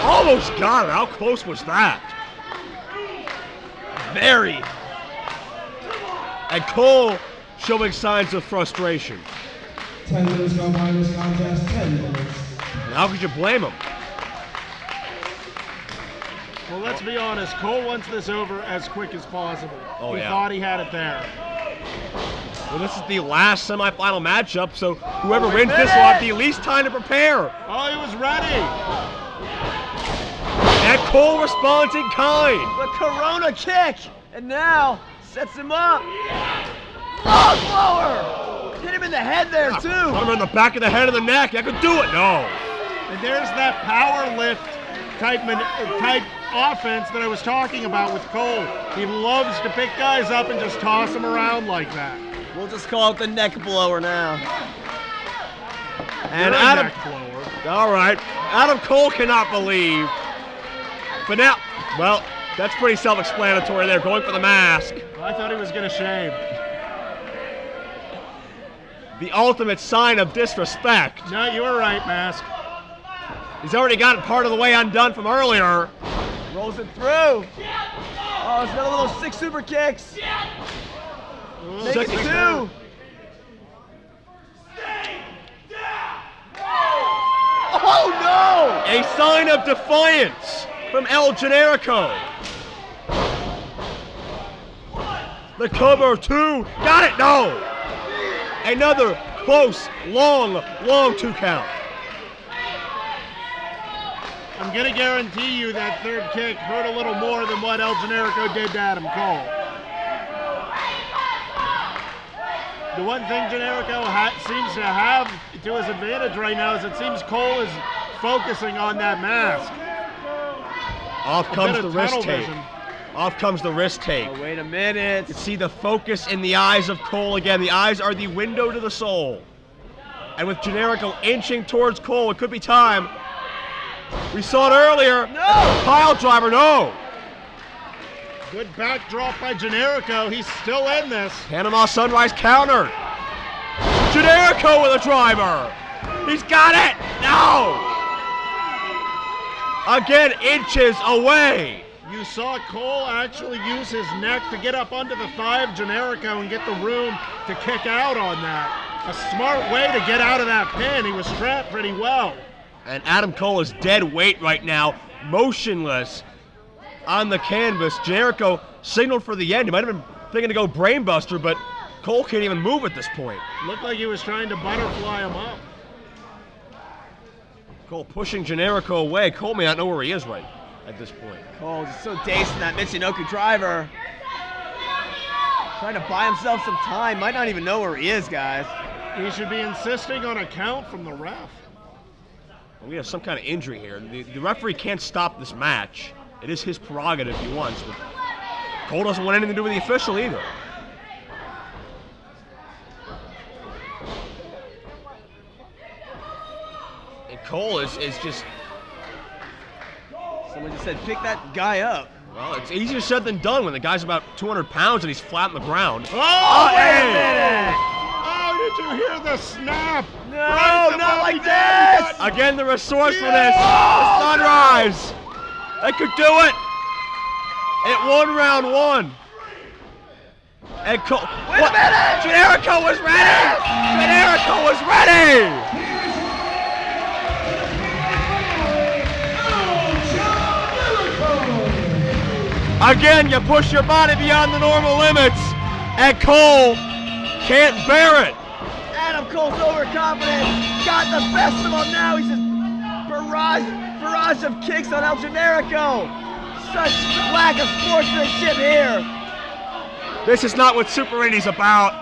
Almost got it. How close was that? Very. And Cole showing signs of frustration. 10 minutes gone by in this contest, 10 minutes. And how could you blame him? Well, let's be honest. Cole wants this over as quick as possible. Oh, he yeah. thought he had it there. Well, this is the last semifinal matchup, so whoever wins this will have the least time to prepare. Oh, he was ready. And Cole responds in kind. The Corona kick. And now sets him up. Log blower. Hit him in the head there, too. Put him in the back of the head of the neck. I could do it. No. And there's that power lift type offense that I was talking about with Cole. He loves to pick guys up and just toss them around like that. We'll just call it the neck blower now. And You're a Adam, neck blower. all right, Adam Cole cannot believe. But now, well, that's pretty self-explanatory there, going for the mask. I thought he was going to shave. The ultimate sign of disrespect. No, you were right, Mask. He's already gotten part of the way undone from earlier. Rolls it through. Oh, it's another little 6 super kicks. Make it 2. Oh no! A sign of defiance from El Generico. The cover 2. Got it. No. Another close, long 2 count. I'm going to guarantee you that third kick hurt a little more than what El Generico did to Adam Cole. The one thing Generico seems to have to his advantage right now is it seems Cole is focusing on that mask. Off comes the wrist tape. Off comes the wrist tape. Oh, wait a minute. You can see the focus in the eyes of Cole again. The eyes are the window to the soul. And with Generico inching towards Cole, it could be time. We saw it earlier. No! Pile driver, no. Good backdrop by Generico. He's still in this. Panama Sunrise counter. Generico with a driver. He's got it. No. Again, inches away. You saw Cole actually use his neck to get up under the thigh of Generico and get the room to kick out on that. A smart way to get out of that pin. He was strapped pretty well. And Adam Cole is dead weight right now, motionless on the canvas. Generico signaled for the end. He might have been thinking to go brainbuster, but Cole can't even move at this point. Looked like he was trying to butterfly him up. Cole pushing Generico away. Cole may not know where he is right at this point. Cole is so dazed in that Michinoku driver. Trying to buy himself some time. Might not even know where he is, guys. He should be insisting on a count from the ref. Well, we have some kind of injury here. The referee can't stop this match. It is his prerogative if he wants, but Cole doesn't want anything to do with the official either. And Cole is just... Someone just said, pick that guy up. Well, it's easier said than done when the guy's about 200 pounds and he's flat on the ground. Oh, wait a minute! Oh, did you hear the snap? No, Right not above like the belly this! button. Again, the resourcefulness. Yeah! The sunrise. They could do it. It won round one. And Cole. Wait a minute! Generico was ready. Generico was ready. Again, you push your body beyond the normal limits, and Cole can't bear it. Adam Cole's overconfident. Got the best of him now. He's just barrage of kicks on El Generico. Such lack of sportsmanship here. This is not what Super Indy's about.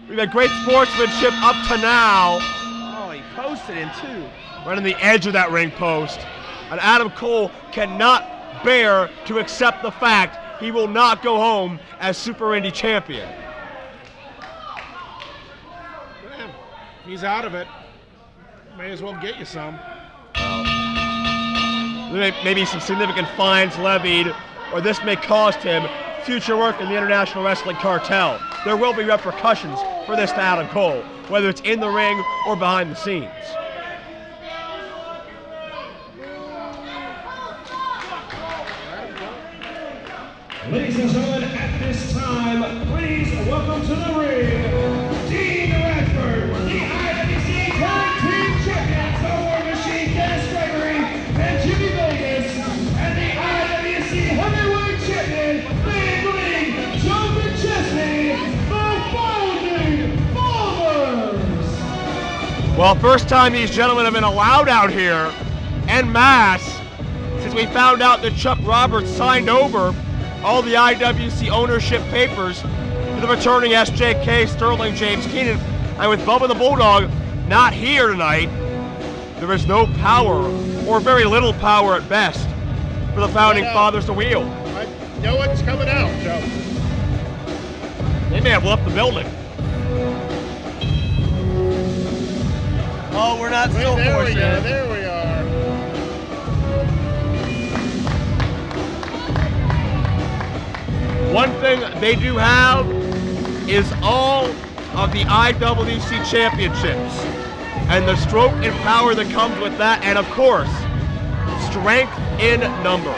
We've had great sportsmanship up to now. Oh, he posted him too. Right on the edge of that ring post. And Adam Cole cannot bear to accept the fact he will not go home as Super Indy champion. Damn, he's out of it. May as well get you some. Maybe some significant fines levied, or this may cost him future work in the International Wrestling Cartel. There will be repercussions for this to Adam Cole, whether it's in the ring or behind the scenes. Ladies and gentlemen, at this time, please welcome to the ring, Dean Radford, the IWC Tag Team Champions, the War Machine, Gregory, and Jimmy Vegas, and the IWC Heavyweight Champion, Big League, Joe McChesney, the Founding Fathers. Well, first time these gentlemen have been allowed out here, en masse, since we found out that Chuck Roberts signed over all the IWC ownership papers to the returning SJK Sterling James Keenan. And with Bubba the Bulldog not here tonight, there is no power, or very little power at best, for the Founding Fathers to wield. No one's coming out, Joe. They may have left the building. Oh, we're not still There we forcing go, it. there we are. One thing they do have is all of the IWC championships and the stroke and power that comes with that, and of course, strength in numbers.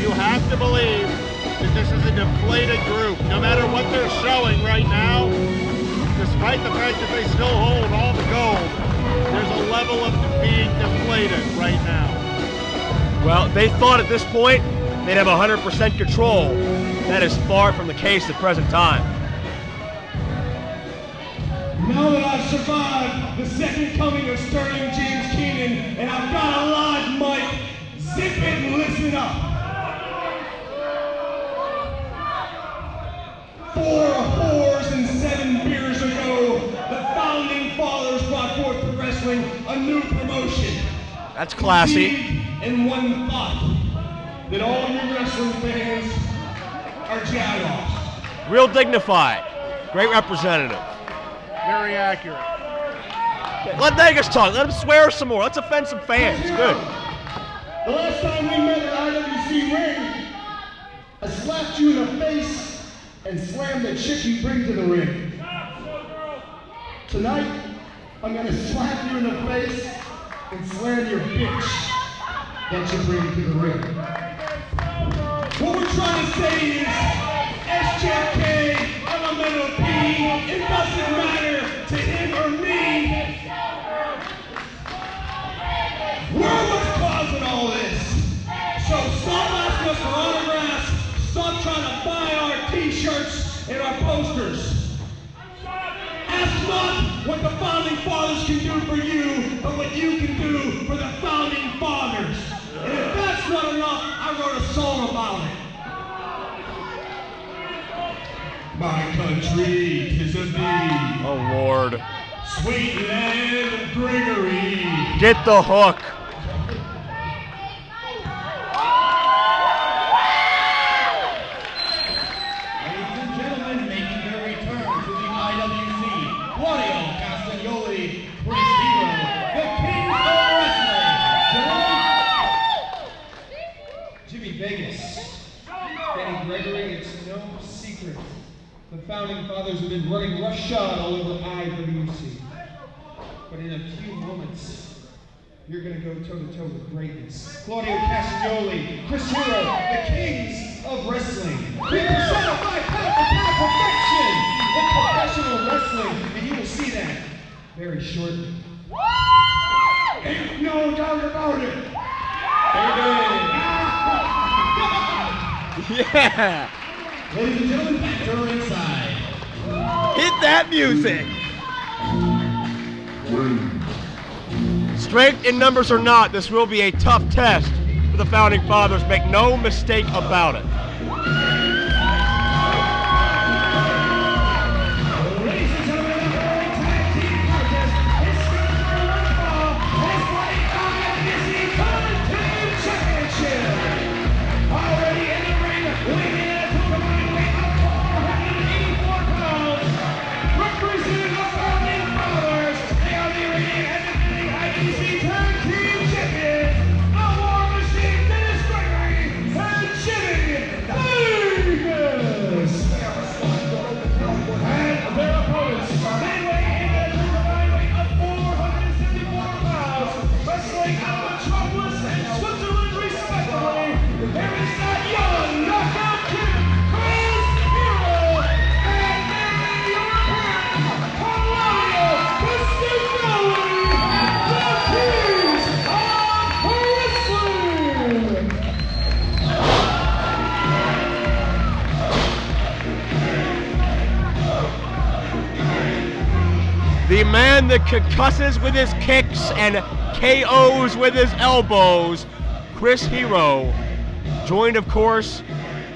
You have to believe that this is a deflated group. No matter what they're showing right now, despite the fact that they still hold all the gold, there's a level of being deflated right now. Well, they thought at this point they'd have 100% control. That is far from the case at present time. Now that I've survived the second coming of Sterling James Keenan, and I've got a live mic, zip it and listen up. 4 whores and 7 beers ago, the Founding Fathers brought forth to wrestling a new promotion. That's classy. And one thought, that all you wrestling fans are jagoffs. Real dignified. Great representative. Very accurate. Let Vegas talk. Let him swear some more. Let's offend some fans. Good. The last time we met at IWC ring, I slapped you in the face and slammed the chick you bring to the ring. Tonight, I'm gonna slap you in the face and slam your bitch that you bring to the ring. What we're trying to say is, SJK, Elemental P, it doesn't matter to him or me. We're what's causing all this. So stop asking us for autographs, stop trying to buy our t-shirts and our posters. Ask not what the Founding Fathers can do for you, but what you can do for the Founding Fathers. And country, 'tis of thee. Oh, Lord. Sweet land, Gregory. Get the hook. Ladies and gentlemen, making their return to the IWC, Claudio, Castagnoli, Chris Hero, the King of Wrestling, Jimmy Vegas. Danny Gregory, it's no secret. The founding fathers have been running roughshod all over IWC. But in a few moments, you're going to go toe-to-toe with greatness. Claudio Castagnoli, Chris Hero, the kings of wrestling. We personify pound perfection in professional wrestling, and you will see that very shortly. Ain't no doubt about it. Yeah. Ladies and gentlemen, back to ringside. Hit that music. Strength in numbers or not, this will be a tough test for the Founding Fathers. Make no mistake about it. Ladies and gentlemen, the World Tag Team Contest is scheduled for one fall as the IWC Championship. Already in the ring, weighing in at a combined weight of 484 pounds, representing the Founding Fathers, they are the reigning and defending IWC Tag Team Champions, the War Machine, Dennis Gregory, and Jimmy Vegas. And their opponents, they weigh in at a combined weight of 474 pounds, wrestling out of Metropolis and Switzerland respectively. There is that young knockout kid, Chris Hero, and there your opponent, Claudio Castagnoli, the Kings of Wrestling. The man that concusses with his kicks and KOs with his elbows, Chris Hero, joined, of course,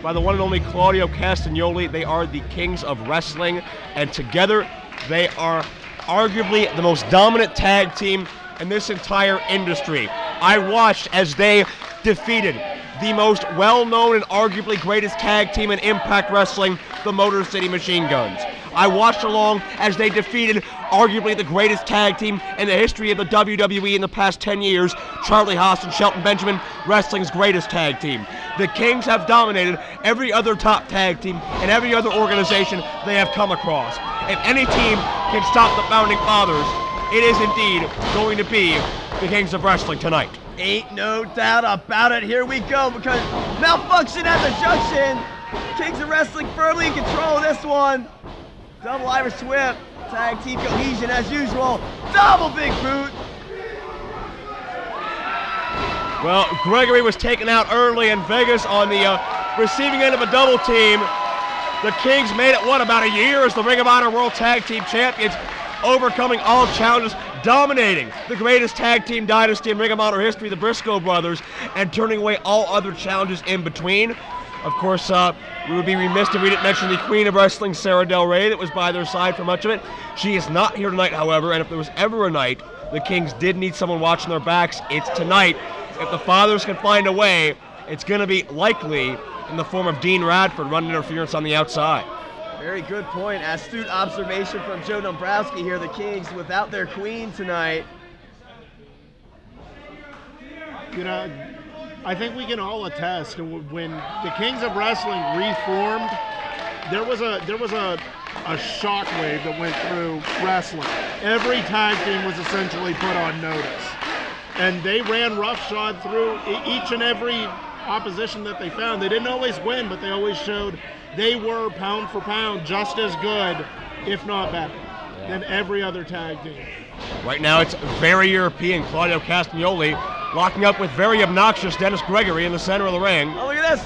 by the one and only Claudio Castagnoli. They are the kings of wrestling, and together they are arguably the most dominant tag team in this entire industry. I watched as they defeated the most well-known and arguably greatest tag team in Impact Wrestling, the Motor City Machine Guns. I watched along as they defeated arguably the greatest tag team in the history of the WWE in the past 10 years, Charlie Haas and Shelton Benjamin, wrestling's greatest tag team. The Kings have dominated every other top tag team and every other organization they have come across. If any team can stop the Founding Fathers, it is indeed going to be the Kings of Wrestling tonight. Ain't no doubt about it. Here we go, because malfunction at the junction. Kings of Wrestling firmly in control of this one. Double Irish whip. Tag team cohesion as usual. Double big boot. Well, Gregory was taken out early, and Vegas on the receiving end of a double team. The Kings made it, what, about a year as the Ring of Honor World Tag Team Champions, overcoming all challenges, dominating the greatest tag team dynasty in Ring of Honor history, the Briscoe brothers, and turning away all other challenges in between. Of course, we would be remiss if we didn't mention the Queen of Wrestling, Sarah Del Rey, that was by their side for much of it. She is not here tonight, however, and if there was ever a night the Kings did need someone watching their backs, it's tonight. If the Fathers can find a way, it's going to be likely in the form of Dean Radford running interference on the outside. Very good point. Astute observation from Joe Dombrowski here. The Kings without their queen tonight. You know, I think we can all attest when the Kings of Wrestling reformed, there was a shockwave that went through wrestling. Every tag team was essentially put on notice, and they ran roughshod through each and every opposition that they found. They didn't always win, but they always showed they were pound for pound just as good, if not better, than every other tag team. Right now it's very European. Claudio Castagnoli locking up with very obnoxious Dennis Gregory in the center of the ring. Oh, look at this.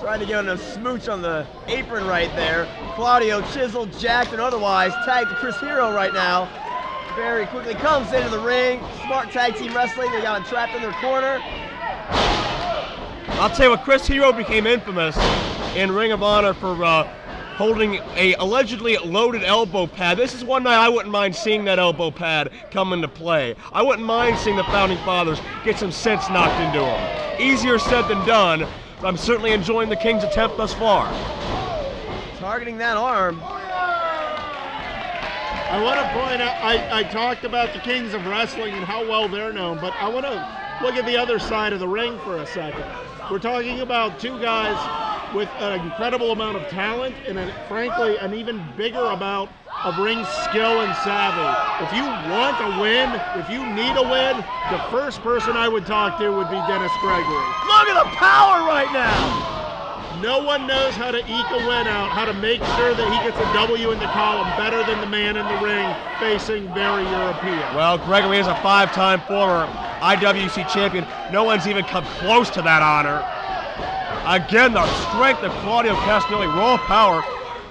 Trying to get a smooch on the apron right there. Claudio chiseled, jacked, and otherwise tagged to Chris Hero right now. Very quickly comes into the ring. Smart tag team wrestling. They got him trapped in their corner. I'll tell you what, Chris Hero became infamous in Ring of Honor for holding a allegedly loaded elbow pad. This is one night I wouldn't mind seeing that elbow pad come into play. I wouldn't mind seeing the Founding Fathers get some sense knocked into them. Easier said than done, but I'm certainly enjoying the King's attempt thus far. Targeting that arm. I want to point out, I talked about the Kings of Wrestling and how well they're known, but I want to look at the other side of the ring for a second. We're talking about two guys with an incredible amount of talent and, frankly, an even bigger amount of ring skill and savvy. If you want a win, if you need a win, the first person I would talk to would be Dennis Gregory. Look at the power right now! No one knows how to eke a win out, how to make sure that he gets a W in the column better than the man in the ring facing very European. Well, Gregory is a 5-time former IWC champion. No one's even come close to that honor. Again, the strength of Claudio Castagnoli, raw power.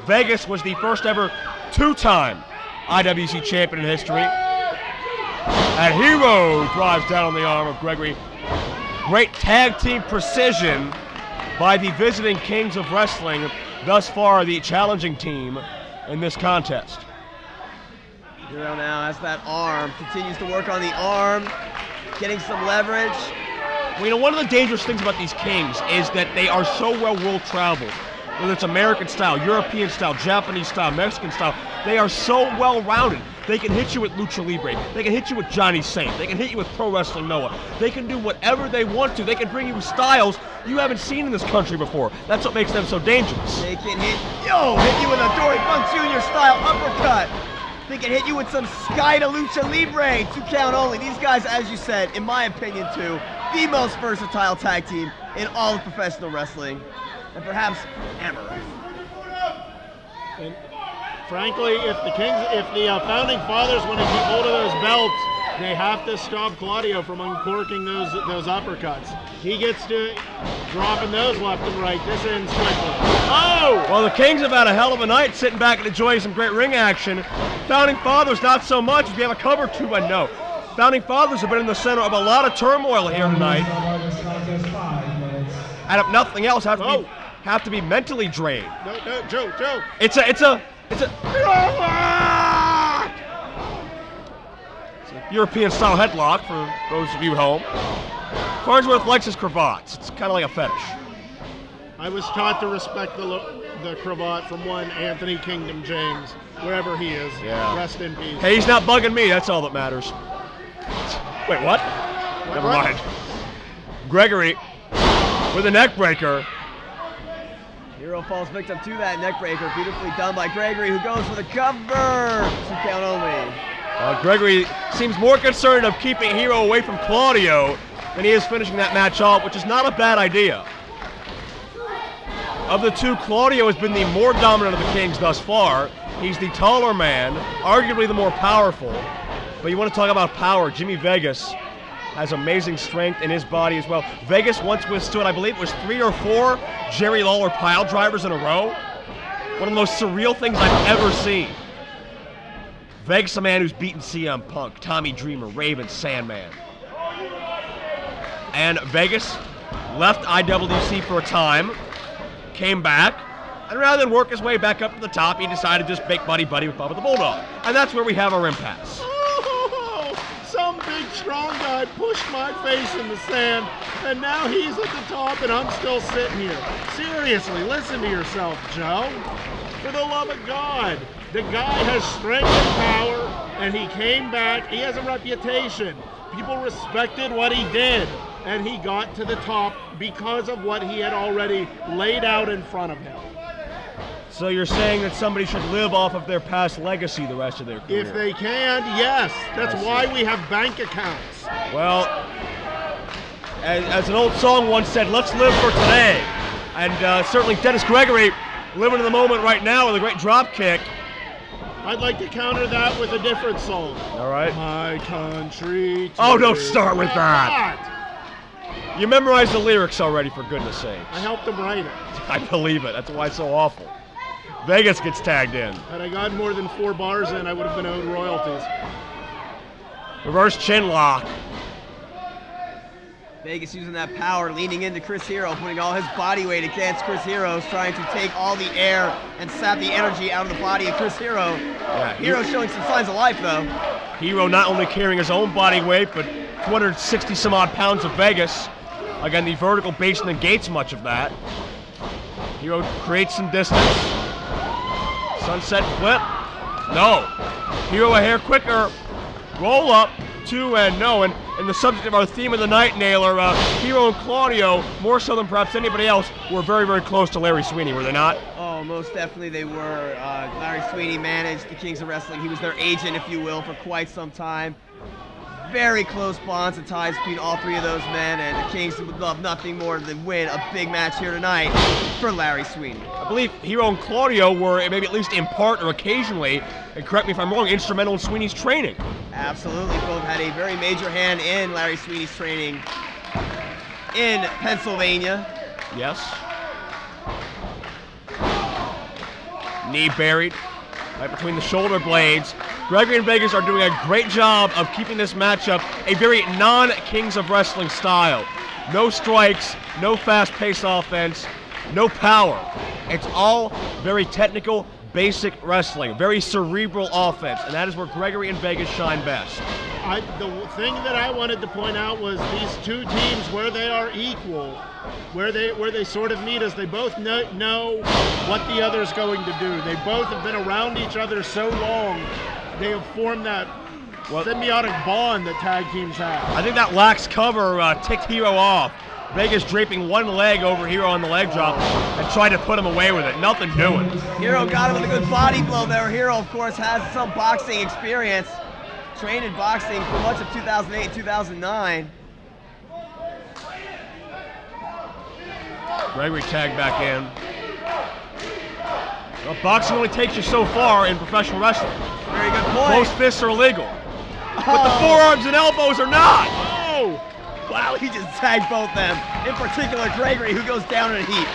Vegas was the first ever 2-time IWC champion in history. And Hero drives down on the arm of Gregory. Great tag team precision by the visiting Kings of Wrestling, thus far the challenging team in this contest. Hero now has that arm, continues to work on the arm, getting some leverage. Well, you know, one of the dangerous things about these Kings is that they are so well world-traveled. Whether it's American style, European style, Japanese style, Mexican style, they are so well-rounded. They can hit you with Lucha Libre. They can hit you with Johnny Saint. They can hit you with Pro Wrestling Noah. They can do whatever they want to. They can bring you styles you haven't seen in this country before. That's what makes them so dangerous. They can hit you with a Dory Funk Jr. style uppercut. They can hit you with some Sky to Lucha Libre, 2 count only. These guys, as you said, in my opinion too, the most versatile tag team in all of professional wrestling, and perhaps ever. And frankly, if the Founding Fathers want to keep hold of those belts, they have to stop Claudio from uncorking those uppercuts. He gets to dropping those left and right. This ends quickly. Oh! Well, the Kings have had a hell of a night sitting back and enjoying some great ring action. Founding Fathers, not so much. If you have a cover 2-1, no. Founding Fathers have been in the center of a lot of turmoil here tonight. And if nothing else, have to be mentally drained. No, Joe. It's a European style headlock for those of you home. Farnsworth likes his cravats. It's kind of like a fetish. I was taught to respect the cravat from one Anthony Kingdom James, wherever he is. Yeah. Rest in peace. Hey, he's not bugging me. That's all that matters. Wait, what? Never mind. Gregory with a neck breaker. Hero falls victim to that neck breaker. Beautifully done by Gregory, who goes for the cover. 2 count only. Gregory seems more concerned of keeping Hero away from Claudio than he is finishing that match off, which is not a bad idea. Of the two, Claudio has been the more dominant of the Kings thus far. He's the taller man, arguably the more powerful. But you want to talk about power, Jimmy Vegas has amazing strength in his body as well. Vegas once withstood, I believe it was 3 or 4 Jerry Lawler pile drivers in a row. One of the most surreal things I've ever seen. Vegas, a man who's beaten CM Punk, Tommy Dreamer, Raven, Sandman. And Vegas left IWC for a time, came back, and rather than work his way back up to the top, he decided to just make buddy-buddy with Bubba the Bulldog. And that's where we have our impasse. Some big strong guy pushed my face in the sand, and now he's at the top and I'm still sitting here. Seriously, listen to yourself, Joe. For the love of God. The guy has strength and power, and he came back. He has a reputation. People respected what he did, and he got to the top because of what he had already laid out in front of him. So you're saying that somebody should live off of their past legacy the rest of their career? If they can, yes. That's why we have bank accounts. Well, as an old song once said, let's live for today. And certainly Dennis Gregory living in the moment right now with a great drop kick. I'd like to counter that with a different song. All right. My country. Oh, don't start with that. You memorized the lyrics already, for goodness sake. I helped him write it. I believe it. That's why it's so awful. Vegas gets tagged in. Had I gotten more than 4 bars in, I would have been owed royalties. Reverse chin lock. Vegas using that power, leaning into Chris Hero, putting all his body weight against Chris Hero, trying to take all the air and sap the energy out of the body of Chris Hero. Yeah, Hero showing some signs of life, though. Hero not only carrying his own body weight, but 260 some odd pounds of Vegas. Again, the vertical base negates much of that. Hero creates some distance. Sunset flip. No. Hero a hair quicker. Roll up. 2 and no. And the subject of our theme of the night, Naylor, Hero and Claudio, more so than perhaps anybody else, were very, very close to Larry Sweeney, were they not? Oh, most definitely they were. Larry Sweeney managed the Kings of Wrestling. He was their agent, if you will, for quite some time. Very close bonds and ties between all three of those men, and the Kings would love nothing more than win a big match here tonight for Larry Sweeney. I believe Hero and Claudio were, maybe at least in part or occasionally, and correct me if I'm wrong, instrumental in Sweeney's training. Absolutely, both had a very major hand in Larry Sweeney's training in Pennsylvania. Yes. Knee buried, right between the shoulder blades. Gregory and Vegas are doing a great job of keeping this matchup a very non-Kings of Wrestling style. No strikes, no fast-paced offense, no power. It's all very technical, basic wrestling, very cerebral offense, and that is where Gregory and Vegas shine best. The thing that I wanted to point out was these two teams, where they are equal, where they sort of meet, as they both know what the other's going to do. They both have been around each other so long, they have formed that symbiotic bond that tag teams have. I think that lax cover ticked Hero off. Vegas draping one leg over Hero on the leg drop and tried to put him away with it. Nothing doing. Hero got him with a good body blow there. Hero, of course, has some boxing experience. Trained in boxing for much of 2008 and 2009. Gregory tagged back in. Well, boxing only takes you so far in professional wrestling. Very good point. Closed fists are illegal, but the forearms and elbows are not. Oh! Wow, he just tagged both them. In particular, Gregory, who goes down in a heap.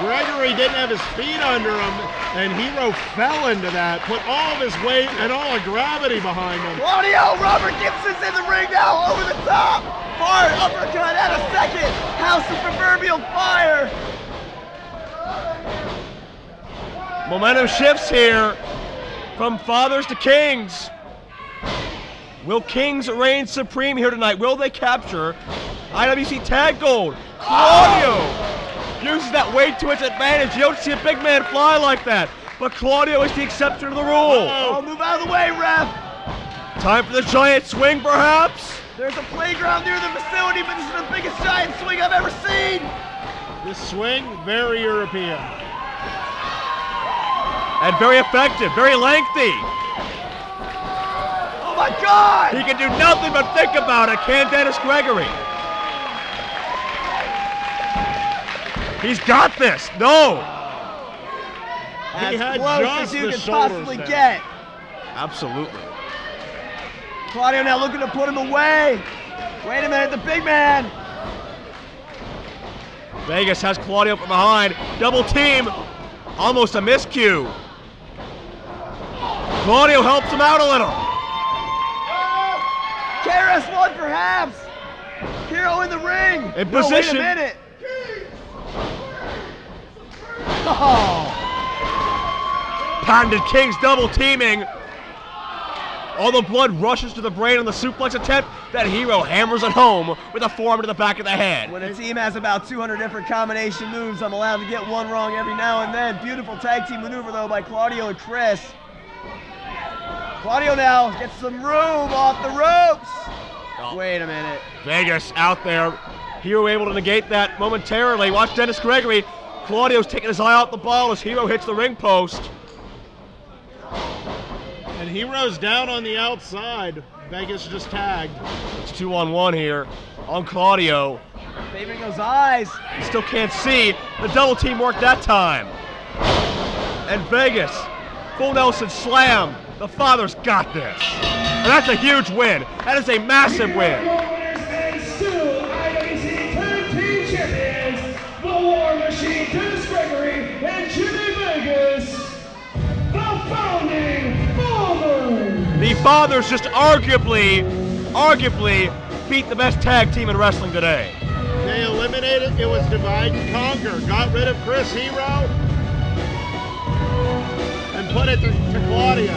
Gregory didn't have his feet under him, and Hero fell into that, put all of his weight and all the gravity behind him. Claudio, Robert Gibson's in the ring now, over the top. Hard uppercut at a second. House of proverbial fire. Momentum shifts here from fathers to kings. Will Kings reign supreme here tonight? Will they capture IWC Tag Gold? Claudio uses that weight to its advantage. You don't see a big man fly like that, but Claudio is the exception to the rule. Oh, move out of the way, ref. Time for the giant swing, perhaps? There's a playground near the facility, but this is the biggest giant swing I've ever seen. This swing, very European. And very effective, very lengthy. Oh my God! He can do nothing but think about it, can Dennis Gregory? He's got this. No. He As had close just as you the can shoulders possibly down. get. Absolutely. Claudio now looking to put him away. Wait a minute, the big man. Vegas has Claudio from behind. Double team. Almost a miscue. Claudio helps him out a little. KRS-One perhaps. Hero in the ring. In position. Wait a minute. Oh. Patented Kings double teaming. All the blood rushes to the brain on the suplex attempt. That Hero hammers it home with a forearm to the back of the head. When a team has about 200 different combination moves, I'm allowed to get one wrong every now and then. Beautiful tag team maneuver, though, by Claudio and Chris. Claudio now gets some room off the ropes. Oh. Wait a minute. Vegas out there. Hero able to negate that momentarily. Watch Dennis Gregory. Claudio's taking his eye out the ball as Hero hits the ring post. And Hero's down on the outside. Vegas just tagged. It's 2-on-1 here on Claudio. Favoring those eyes. He still can't see. The double team worked that time. And Vegas, full Nelson slam. The father's got this. And that's a huge win. That is a massive win. And still IWC Tag Team Champions, the War Machine, Dennis Gregory and Jimmy Vegas, the founding father. The father's just arguably beat the best tag team in wrestling today. They eliminated, it was divide and conquer. Got rid of Chris Hero and put it to Claudio.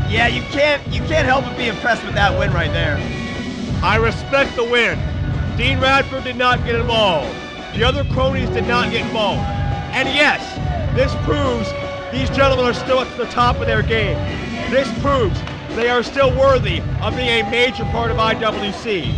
Yeah, you can't help but be impressed with that win right there. I respect the win. Dean Radford did not get involved. The other cronies did not get involved. And yes, this proves these gentlemen are still at the top of their game. This proves they are still worthy of being a major part of IWC.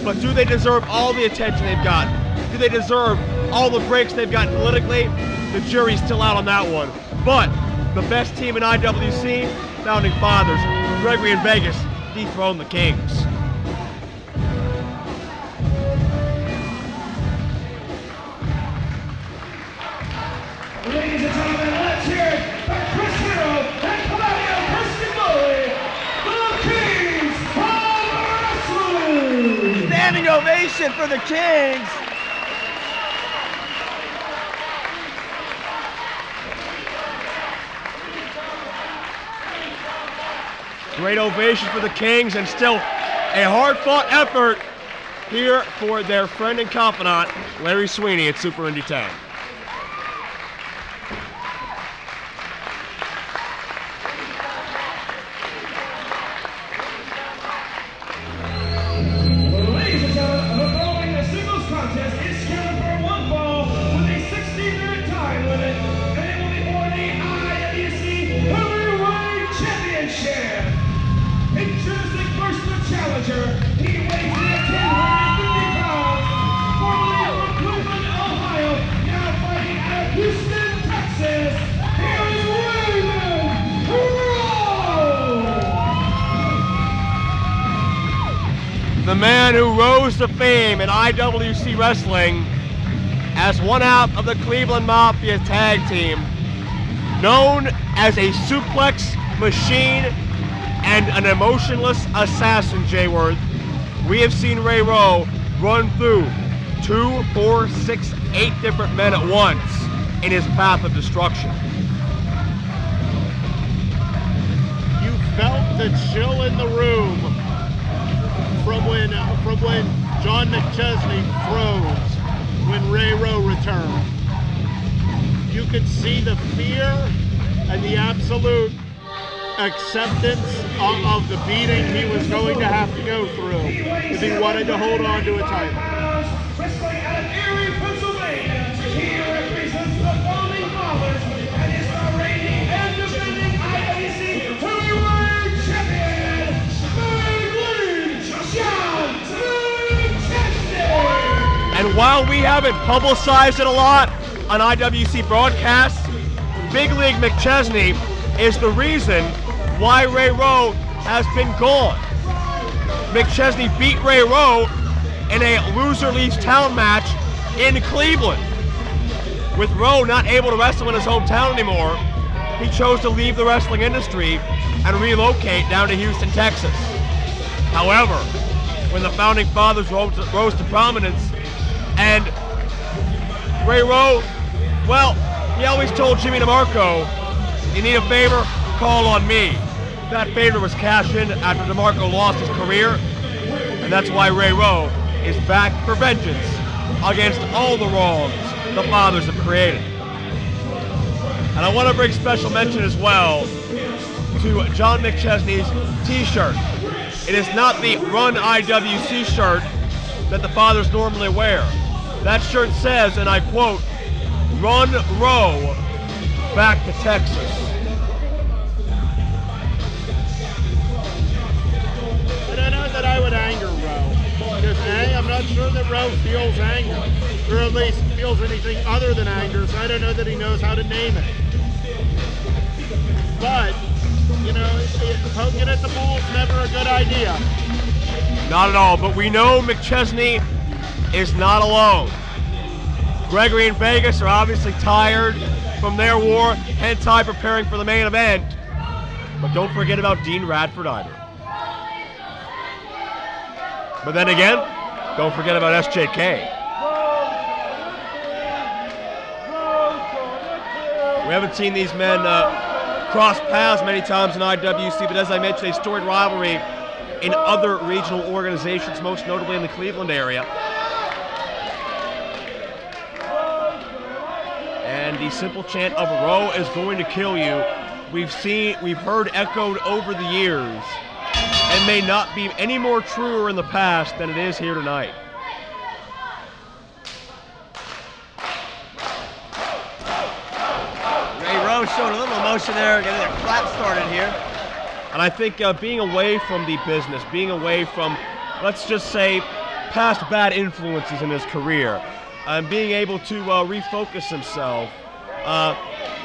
But do they deserve all the attention they've gotten? Do they deserve all the breaks they've gotten politically? The jury's still out on that one. But the best team in IWC, Founding Fathers, Gregory and Vegas, dethrone the Kings. Ladies and gentlemen, let's hear it for Chris Hero and Claudio Castagnoli, the Kings of Wrestling! Standing ovation for the Kings. Great ovation for the Kings, and still a hard-fought effort here for their friend and confidant, Larry Sweeney at Super Indy 10. Ladies and gentlemen, the following singles contest is scheduled for one fall with a 60-minute time limit, and it will be for the IWC Heavyweight Championship. Introducing first the challenger. He weighs in at 250 pounds, formerly from Cleveland, Ohio, now fighting out of Houston, Texas. Here is Rowe! The man who rose to fame in IWC Wrestling as one half of the Cleveland Mafia tag team, known as a suplex machine and an emotionless assassin, Jay Worth. We have seen Ray Rowe run through 2, 4, 6, 8 different men at once in his path of destruction. You felt the chill in the room from when John McChesney froze when Ray Rowe returned. You could see the fear and the absolute acceptance of the beating he was going to have to go through if he wanted to hold on to a title. Wrestling out of Erie, Pennsylvania, he represents the Founding Fathers and is the reigning and defending IWC Heavyweight Champion, John McChesney. And while we haven't publicized it a lot on IWC broadcasts, Big League McChesney is the reason why Ray Rowe has been gone. McChesney beat Ray Rowe in a loser leaves town match in Cleveland. With Rowe not able to wrestle in his hometown anymore, he chose to leave the wrestling industry and relocate down to Houston, Texas. However, when the Founding Fathers rose to prominence, and Ray Rowe, well, he always told Jimmy DeMarco, "You need a favor? Call on me." That favor was cashed in after DeMarco lost his career, and that's why Ray Rowe is back for vengeance against all the wrongs the Fathers have created. And I want to bring special mention as well to John McChesney's t-shirt. It is not the Run IWC shirt that the Fathers normally wear. That shirt says, and I quote, "Run Rowe back to Texas." I don't know that I would anger Rowe, because A, I'm not sure that Rowe feels anger, or at least feels anything other than anger, so I don't know that he knows how to name it. But, you know, poking at the bull's never a good idea. Not at all, but we know McChesney is not alone. Gregory and Vegas are obviously tired from their war, hentai preparing for the main event. But don't forget about Dean Radford either. But then again, don't forget about SJK. We haven't seen these men cross paths many times in IWC, but as I mentioned, a storied rivalry in other regional organizations, most notably in the Cleveland area. And the simple chant of Rowe is going to kill you. We've heard echoed over the years, and may not be any more truer in the past than it is here tonight. Rowe showed a little emotion there, getting their clap started here. And I think being away from the business, being away from, let's just say, past bad influences in his career, and being able to refocus himself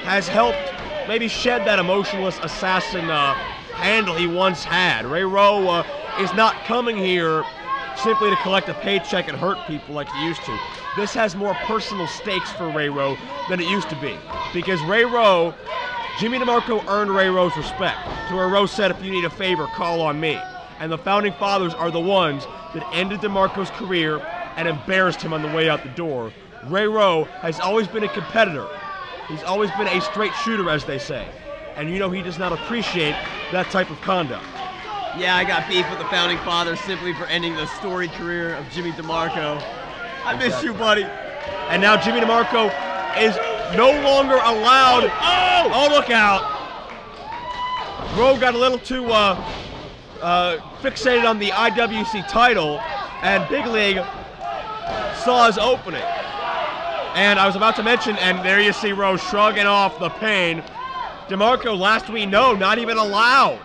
has helped maybe shed that emotionless assassin handle he once had. Ray Rowe is not coming here simply to collect a paycheck and hurt people like he used to. This has more personal stakes for Ray Rowe than it used to be. Because Ray Rowe, Jimmy DeMarco earned Ray Rowe's respect. To where Rowe said, if you need a favor, call on me. And the Founding Fathers are the ones that ended DeMarco's career and embarrassed him on the way out the door. Ray Rowe has always been a competitor. He's always been a straight shooter, as they say. And you know he does not appreciate that type of conduct. Yeah, I got beef with the Founding Fathers simply for ending the storied career of Jimmy DeMarco. I miss you, buddy. And now Jimmy DeMarco is no longer allowed. Oh, look out. Rowe got a little too fixated on the IWC title, and Big League saw his opening. And I was about to mention, and there you see Rowe shrugging off the pain. DeMarco, last we know, not even allowed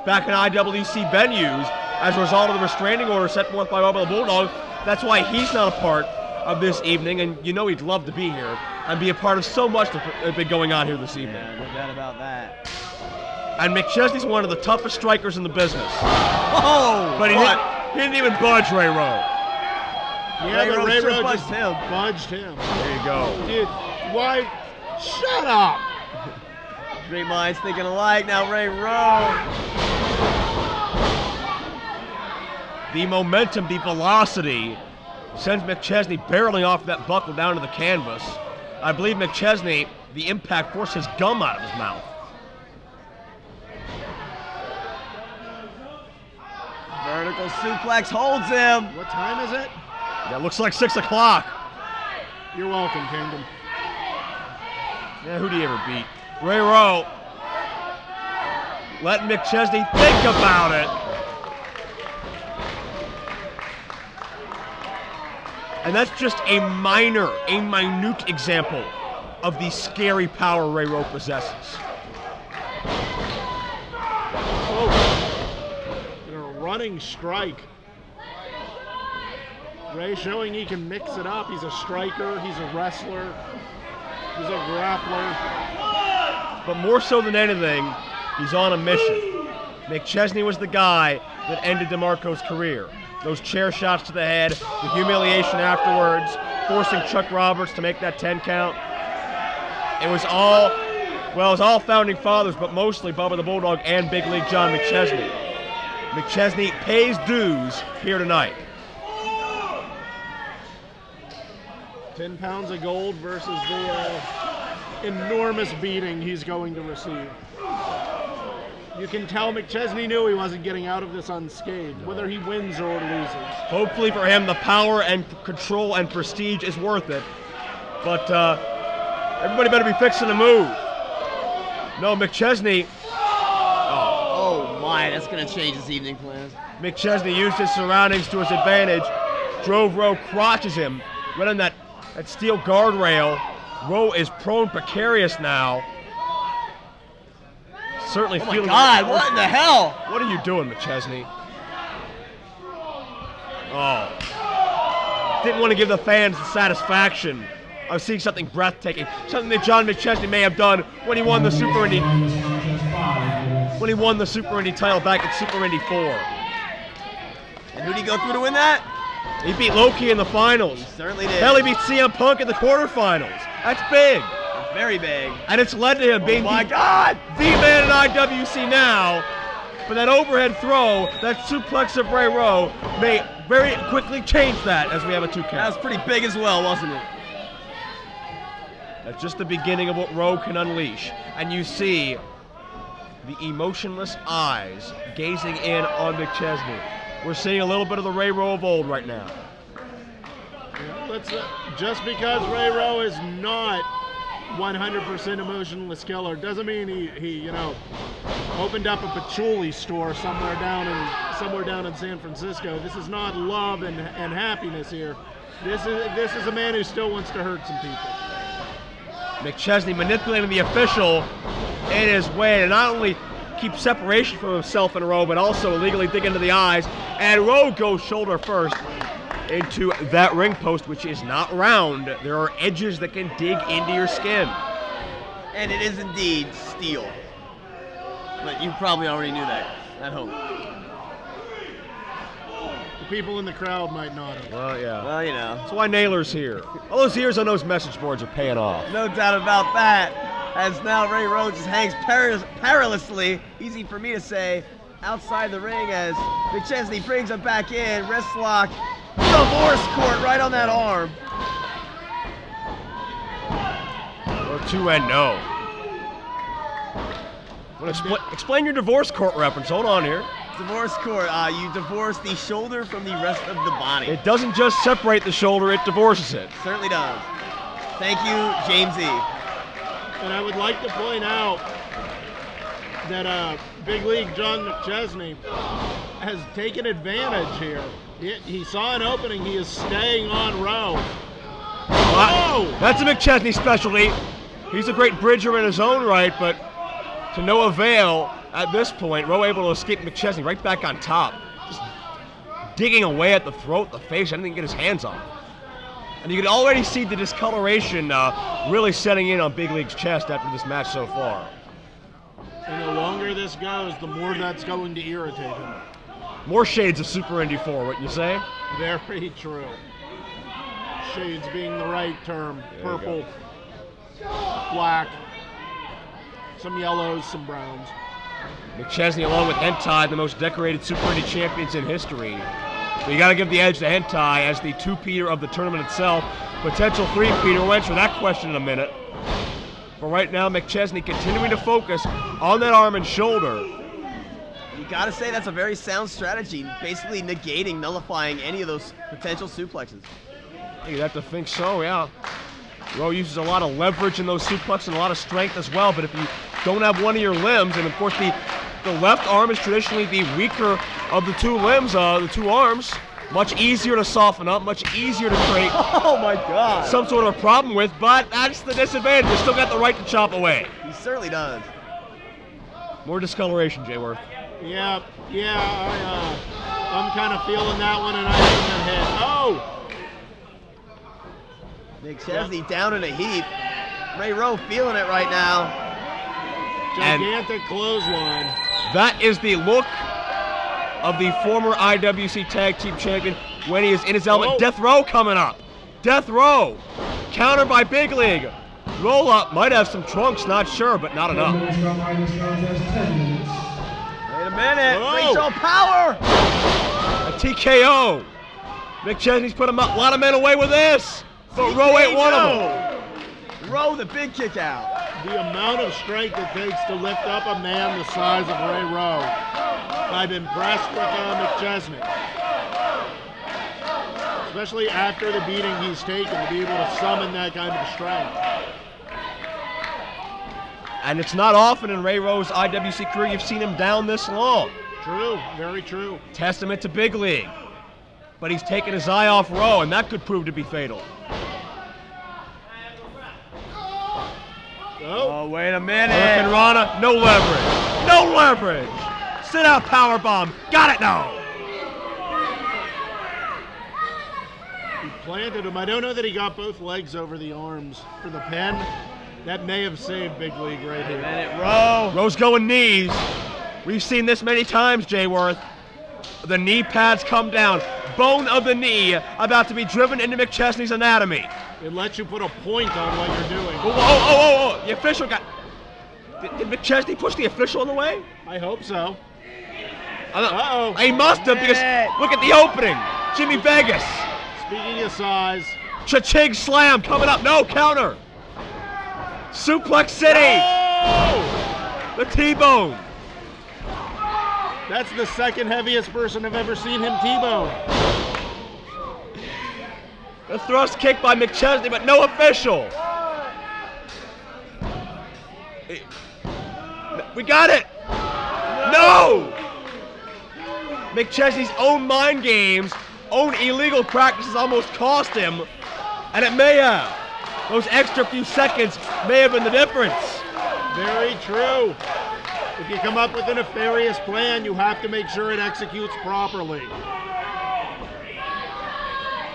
back in IWC venues as a result of the restraining order set forth by Bubba the Bulldog. That's why he's not a part of this evening, and you know he'd love to be here and be a part of so much that's been going on here this evening. Yeah, no doubt about that. And McChesney's one of the toughest strikers in the business. Oh! But he didn't even budge Ray Rowe. Yeah, but Ray Rowe budged just him. budged him. There you go. Dude, why? Shut up! Great minds thinking alike. Now Ray Rowe. The momentum, the velocity sends McChesney barreling off that buckle down to the canvas. I believe McChesney, the impact forced his gum out of his mouth. Vertical suplex holds him. What time is it? That looks like 6 o'clock. You're welcome, Kingdom. Yeah, who do you ever beat? Ray Rowe. Let McChesney think about it. And that's just a minute example of the scary power Ray Rowe possesses. Oh, a running strike. Ray showing he can mix it up. He's a striker, he's a wrestler, he's a grappler. But more so than anything, he's on a mission. McChesney was the guy that ended DeMarco's career. Those chair shots to the head, the humiliation afterwards, forcing Chuck Roberts to make that 10 count. It was all Founding Fathers, but mostly Bubba the Bulldog and Big League John McChesney. McChesney pays dues here tonight. 10 pounds of gold versus the enormous beating he's going to receive. You can tell McChesney knew he wasn't getting out of this unscathed, whether he wins or loses. Hopefully for him, the power and control and prestige is worth it. But everybody better be fixing to move. No, McChesney. Oh my, that's going to change his evening plans. McChesney used his surroundings to his advantage. Drove Rowe, crotches him, right on that steel guardrail. Rowe is prone precarious now. Certainly feeling. Oh my God, what in the hell? What are you doing, McChesney? Oh. Didn't want to give the fans the satisfaction of seeing something breathtaking. Something that John McChesney may have done when he won the Super Indy. When he won the Super Indy title back at Super Indy 4. And who did he go through to win that? He beat Loki in the finals. He certainly did. Hell, he beat CM Punk in the quarterfinals. That's big. It's very big. And it's led to him being the man in IWC now. But that overhead throw, that suplex of Ray Rowe, may very quickly change that as we have a 2 count. That was pretty big as well, wasn't it? That's just the beginning of what Rowe can unleash. And you see the emotionless eyes gazing in on McChesney. We're seeing a little bit of the Ray Rowe of old right now. Yeah, just because Ray Rowe is not 100% emotionless killer doesn't mean he opened up a patchouli store somewhere down in San Francisco. This is not love and happiness here. This is a man who still wants to hurt some people. McChesney manipulating the official in his way to not only keep separation from himself and Rowe, but also illegally dig into the eyes. And Rowe goes shoulder first into that ring post, which is not round. There are edges that can dig into your skin. And it is indeed steel. But you probably already knew that at home. The people in the crowd might not have. Well, yeah. Well, you know. That's why Naylor's here. All those years on those message boards are paying off. No doubt about that. As now Ray Rowe just hangs perilously, easy for me to say, outside the ring as McChesney brings him back in. Wrist lock. Divorce court right on that arm. Or 2-0. Well, explain your divorce court reference. Hold on here. Divorce court. You divorce the shoulder from the rest of the body. It doesn't just separate the shoulder, it divorces it. Certainly does. Thank you, James E. And I would like to point out that Big League John McChesney has taken advantage here. He saw an opening. He is staying on Rowe. Oh! That's a McChesney specialty. He's a great bridger in his own right, but to no avail at this point. Rowe able to escape McChesney right back on top. Just digging away at the throat, the face, anything to get his hands on. And you can already see the discoloration really setting in on Big League's chest after this match so far. And the longer this goes, the more that's going to irritate him. More shades of Super Indy 4, what you say? Very true. Shades being the right term. Purple, black, some yellows, some browns. McChesney, along with Hentai, the most decorated Super Indy champions in history. So you got to give the edge to Hentai as the two-peater of the tournament itself. Potential three-peater. We'll answer that question in a minute. But right now, McChesney continuing to focus on that arm and shoulder. You got to say that's a very sound strategy, basically negating, nullifying any of those potential suplexes. You'd have to think so, yeah. Rowe uses a lot of leverage in those suplexes and a lot of strength as well, but if you don't have one of your limbs, and of course the left arm is traditionally the weaker of the two limbs, the two arms, much easier to soften up, much easier to create oh my God, some sort of a problem with, but that's the disadvantage. You still got the right to chop away. He certainly does. More discoloration, Jayworth. Yeah, I'm kind of feeling that one, and I haven't hit. Oh! McChesney down in a heap. Ray Rowe feeling it right now. Gigantic clothesline. That is the look of the former IWC Tag Team Champion when he is in his element. Oh. Death Row coming up. Death Row. Countered by Big League. Roll up. Might have some trunks, not sure, but not enough. Wait a minute. Whoa. Rachel Power. A TKO. McChesney's put a lot of men away with this. But Rowe ain't one of them. Rowe the big kick out. The amount of strength it takes to lift up a man the size of Ray Rowe. I'm impressed with McChesney. Especially after the beating he's taken, to be able to summon that kind of strength. And it's not often in Ray Rowe's IWC career you've seen him down this long. True, very true. Testament to Big League. But he's taken his eye off Rowe, and that could prove to be fatal. Oh, wait a minute. Hurricane Rana, no leverage. No leverage. Sit out powerbomb. Got it now. He planted him. I don't know that he got both legs over the arms for the pin. That may have saved Big League right here. Minute, Rowe. Rowe's going knees. We've seen this many times, Jayworth. The knee pads come down. Bone of the knee about to be driven into McChesney's anatomy. It lets you put a point on what you're doing. Oh. The official got... Did McChesney push the official in the way? I hope so. Uh-oh. He must have, because look at the opening. Jimmy Vegas. Speaking of size. Cha-ching slam coming up. No, counter. Suplex City. Oh! The T-bone. That's the second heaviest person I've ever seen him T-bone. The thrust kick by McChesney, but no official. We got it. No! McChesney's own mind games, own illegal practices almost cost him, and it may have. Those extra few seconds may have been the difference. Very true. If you come up with a nefarious plan, you have to make sure it executes properly.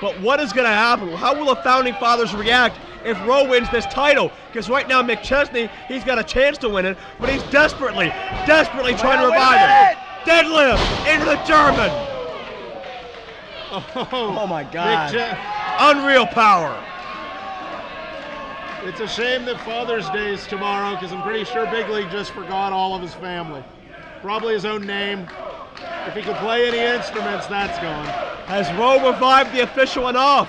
But what is going to happen? How will the Founding Fathers react if Rowe wins this title? Because right now McChesney, he's got a chance to win it, but he's desperately trying to revive it. Deadlift into the German. Oh my God. Unreal power. It's a shame that Father's Day is tomorrow, because I'm pretty sure Big League just forgot all of his family. Probably his own name. If he could play any instruments, that's gone. Has Rowe revived the official enough?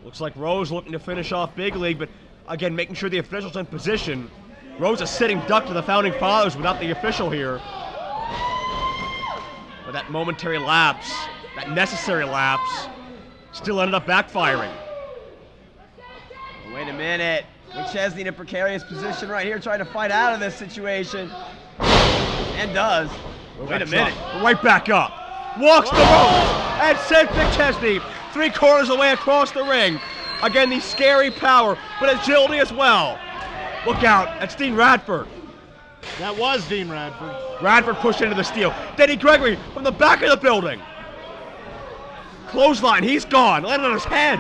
Looks like Rowe's looking to finish off Big League, but again, making sure the official's in position. Rowe's a sitting duck to the Founding Fathers without the official here. But that momentary lapse, that necessary lapse, still ended up backfiring. Wait a minute. McChesney in a precarious position right here, trying to fight out of this situation. And does. Wait a minute. Right back up. Walks the ropes and sends McChesney 3/4 away across the ring. Again, the scary power, but agility as well. Look out, that's Dean Radford. That was Dean Radford. Radford pushed into the steel. Denny Gregory from the back of the building. Clothesline, he's gone, landed on his head.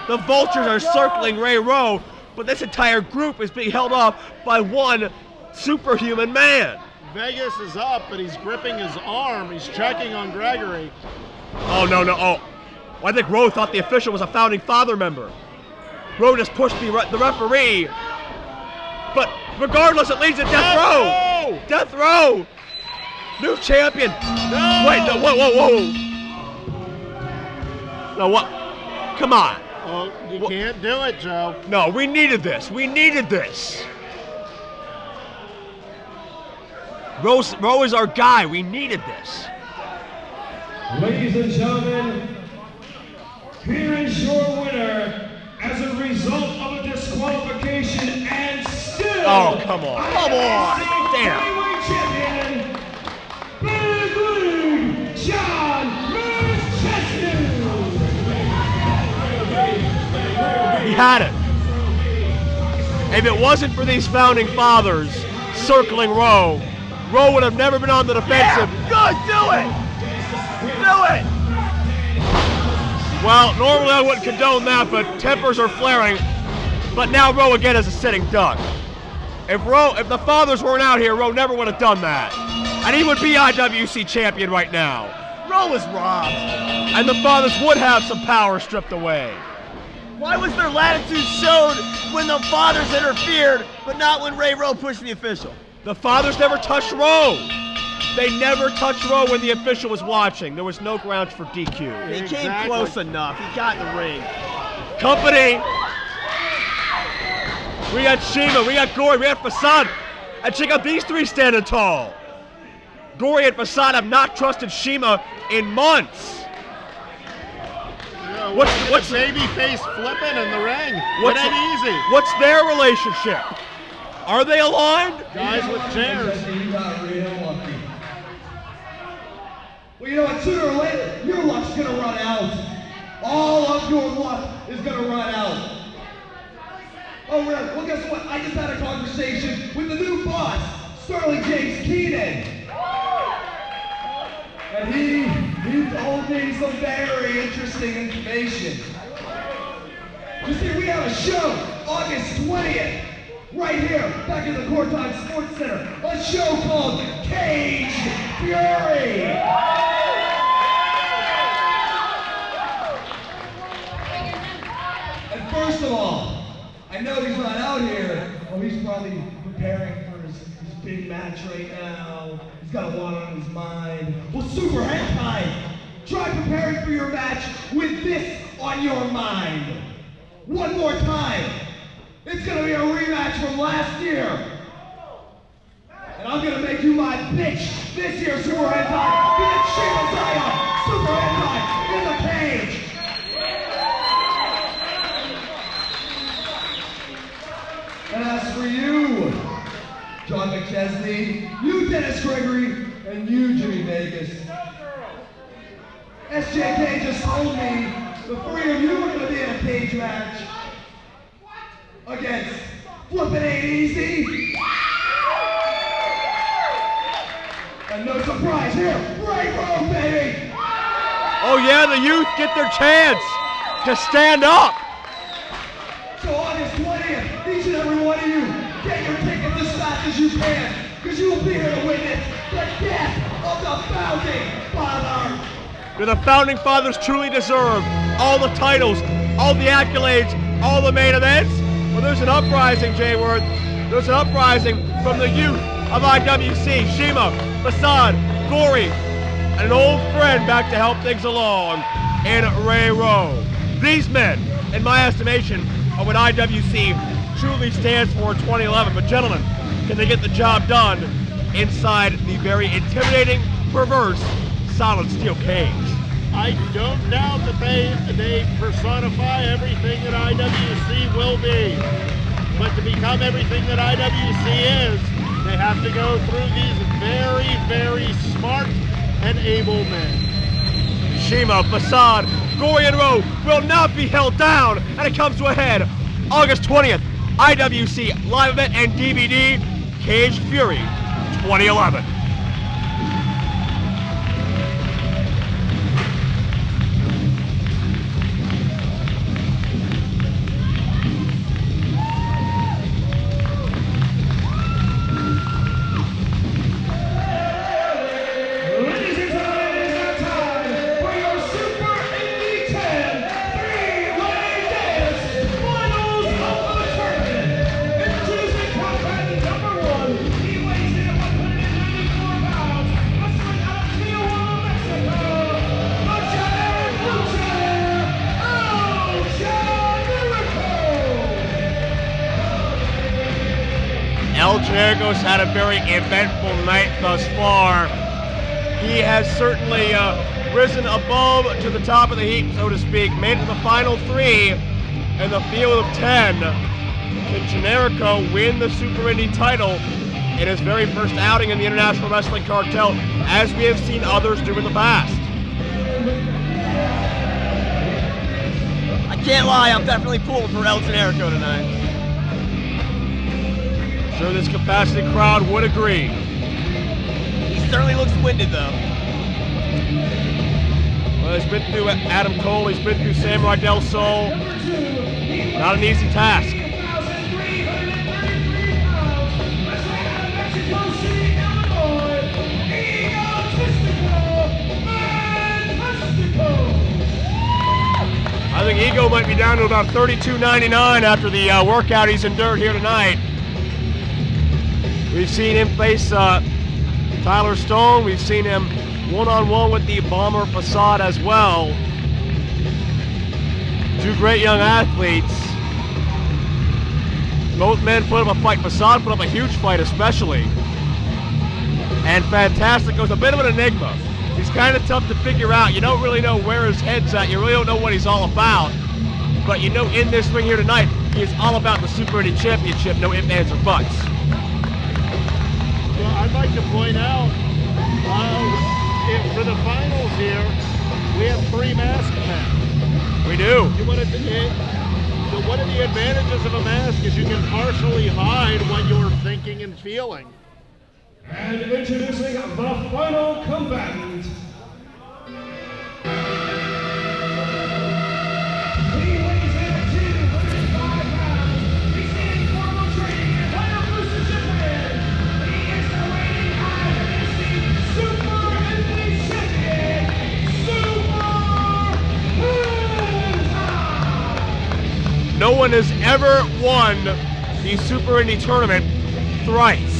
The vultures are circling Ray Rowe, but this entire group is being held off by one superhuman man. Vegas is up, but he's gripping his arm. He's checking on Gregory. Oh, no. Oh, I think Rowe thought the official was a Founding Father member. Rowe just pushed the referee. But regardless, it leads to Death Row. Death Row. New champion. No. Wait, no, whoa. No, what? Come on. Oh, you can't do it, Joe. No, we needed this. Rowe is our guy. We needed this. Ladies and gentlemen, here is your winner as a result of a disqualification and still. Oh, come on. Damn. Heavyweight champion, Big League, John McChesney. He had it. If it wasn't for these Founding Fathers circling Rowe, Rowe would have never been on the defensive. Yeah, good, do it! Do it! Well, normally I wouldn't condone that, but tempers are flaring. But now Rowe again is a sitting duck. If the Fathers weren't out here, Rowe never would have done that. And he would be IWC champion right now. Rowe was robbed. And the Fathers would have some power stripped away. Why was their latitude showed when the Fathers interfered, but not when Ray Rowe pushed the official? The Fathers never touched Rowe. They never touched Rowe when the official was watching. There was no grounds for DQ. He came close enough. He got in the ring. Company. We got Shima, we got Gory, we got Facade. And check out these three standing tall. Gory and Facade have not trusted Shima in months. What's baby face flipping in the ring? It ain't easy. What's their relationship? Are they aligned? Guys with chairs. Well, you know what? Sooner or later, your luck's gonna run out. All of your luck is gonna run out. Oh, well, guess what? I just had a conversation with the new boss, Sterling James Keenan. And he told me some very interesting information. You see, we have a show August 20th, right here, back in the Courtime Sports Center. A show called Cage Fury. And first of all, I know he's not out here. Oh, he's probably preparing for his big match right now. He's got a lot on his mind. Well, Super Hentai, try preparing for your match with this on your mind. One more time. It's gonna be a rematch from last year. And I'm gonna make you my bitch this year, Super Hentai. Get Shimazaya, Super Hentai, in the cage. And as for you, John McChesney, you Dennis Gregory, and you Jimmy Vegas. SJK just told me the three of you are gonna be in a cage match against Flippin' Ain't Easy. And no surprise here, Rowe, baby! Oh yeah, the youth get their chance to stand up. So August 20th, each and every one of you, get your tickets as fast as you can, because you will be here to witness the death of the Founding Father. Do the Founding Fathers truly deserve all the titles, all the accolades, all the main events? Well, there's an uprising, Jay Worth. There's an uprising from the youth of IWC, Shima, Facade, Gory, and an old friend back to help things along in Rowe. These men, in my estimation, are what IWC truly stands for in 2011. But gentlemen, can they get the job done inside the very intimidating, perverse, solid steel cage? I don't doubt that they personify everything that IWC will be. But to become everything that IWC is, they have to go through these very, very smart and able men. Shima, Facade, Gory, and Rowe will not be held down, and it comes to a head August 20th, IWC live event and DVD, Cage Fury 2011. Generico's had a very eventful night thus far. He has certainly risen above to the top of the heap, so to speak, made it to the final three in the field of 10. Can Generico win the Super Indy title in his very first outing in the International Wrestling Cartel, as we have seen others do in the past? I can't lie, I'm definitely pulling for El Generico tonight. Sure, this capacity crowd would agree. He certainly looks winded, though. Well, he's been through Adam Cole, he's been through Samurai Del Sol. Not an easy task. I think Ego might be down to about $32.99 after the workout he's endured here tonight. We've seen him face Tyler Stone. We've seen him one-on-one with the Bomber Facade as well. Two great young athletes. Both men put up a fight. Facade put up a huge fight especially. And Fantastico's a bit of an enigma. He's kind of tough to figure out. You don't really know where his head's at. You really don't know what he's all about. But you know in this ring here tonight, he is all about the Super Indy Championship. No ifs, ands, or buts. Well, I'd like to point out, for the finals here, we have 3 masked men. We do. One of the advantages of a mask is you can partially hide what you're thinking and feeling. And introducing the final combatant. He weighs in at 205 pounds. He's standing formal training at Hunter Bruce's Japan. He is the reigning IWC Super Indy Champion, Super Hentai. No one has ever won the Super Indy tournament thrice.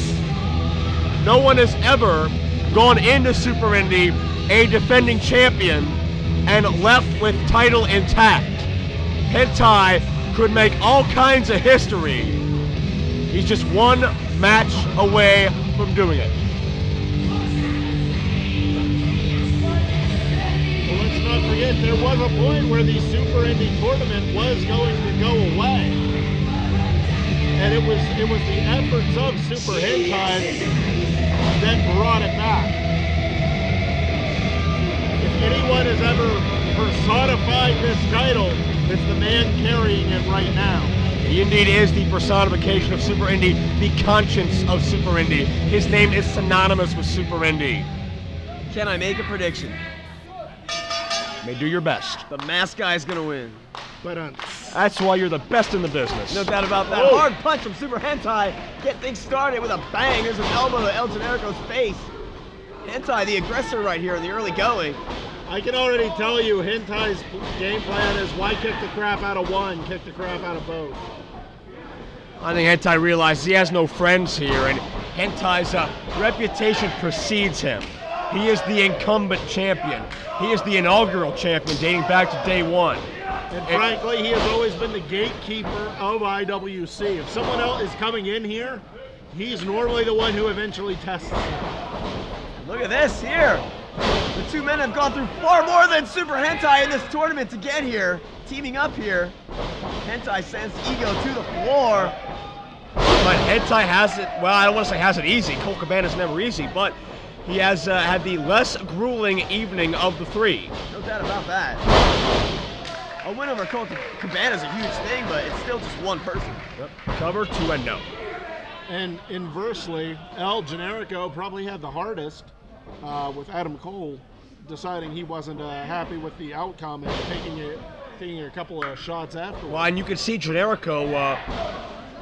No one has ever gone into Super Indy a defending champion and left with title intact. Hentai could make all kinds of history. He's just one match away from doing it. Well, let's not forget, there was a point where the Super Indy tournament was going to go away. And it was the efforts of Super Hentai that brought it back. If anyone has ever personified this title, it's the man carrying it right now. He indeed is the personification of Super Indy, the conscience of Super Indy. His name is synonymous with Super Indy. Can I make a prediction? You may do your best. The mask guy's gonna win. But That's why you're the best in the business. No doubt about that. Oh. Hard punch from Super Hentai. Get things started with a bang. There's an elbow to El Generico's face. Hentai, the aggressor right here in the early going. I can already tell you, Hentai's game plan is why kick the crap out of one, kick the crap out of both. I think Hentai realizes he has no friends here, and Hentai's reputation precedes him. He is the incumbent champion. He is the inaugural champion dating back to day one. And frankly, he has always been the gatekeeper of IWC. If someone else is coming in here, he's normally the one who eventually tests them. Look at this here. The two men have gone through far more than Super Hentai in this tournament to get here. Teaming up here. Hentai sends Ego to the floor. But Hentai has it, well, I don't want to say has it easy. Colt Cabana's never easy, but he has had the less grueling evening of the three. No doubt about that. A win over Colt Cabana is a huge thing, but it's still just one person. Yep. Cover, 2-0. And inversely, El Generico probably had the hardest with Adam Cole deciding he wasn't happy with the outcome and taking a couple of shots afterwards. Well, and you can see Generico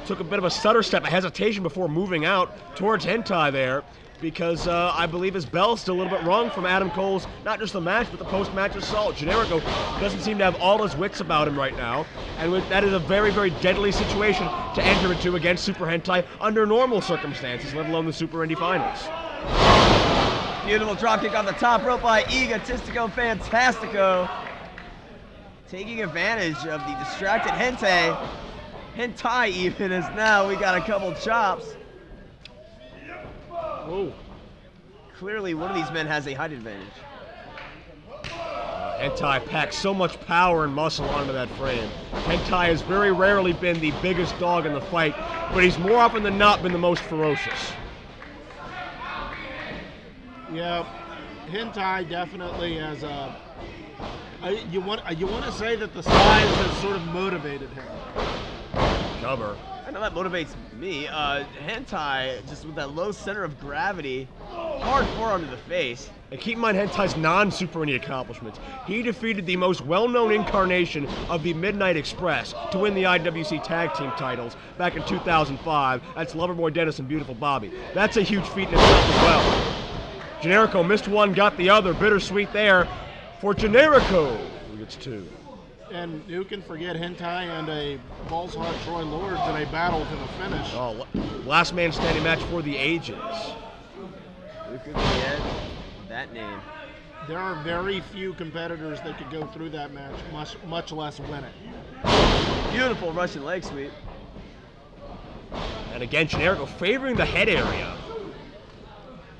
took a bit of a stutter step, a hesitation before moving out towards Hentai there, because I believe his bell's still a little bit wrong from Adam Cole's, not just the match, but the post-match assault. Generico doesn't seem to have all his wits about him right now, and that is a very, very deadly situation to enter into against Super Hentai under normal circumstances, let alone the Super Indy Finals. Beautiful dropkick on the top rope by Egotistico Fantastico. Taking advantage of the distracted Hentai even, as now we got a couple chops. Oh. Clearly one of these men has a height advantage. Hentai packs so much power and muscle onto that frame. Hentai has very rarely been the biggest dog in the fight, but he's more often than not been the most ferocious. Yeah, Hentai definitely has a. You want to say that the size has sort of motivated him. Cover. I know that motivates me. Hentai, just with that low center of gravity, hard forearm to the face. And keep in mind Hentai's non-Super Indy accomplishments. He defeated the most well-known incarnation of the Midnight Express to win the IWC Tag Team titles back in 2005. That's Loverboy Dennis and Beautiful Bobby. That's a huge feat in itself as well. Generico missed one, got the other. Bittersweet there for Generico, who gets two. And who can forget Hentai and a balls hot Troy Lords in a battle to the finish? Oh, last man standing match for the ages. Who could forget that name? There are very few competitors that could go through that match, much less win it. Beautiful Russian leg sweep. And again, Generico favoring the head area.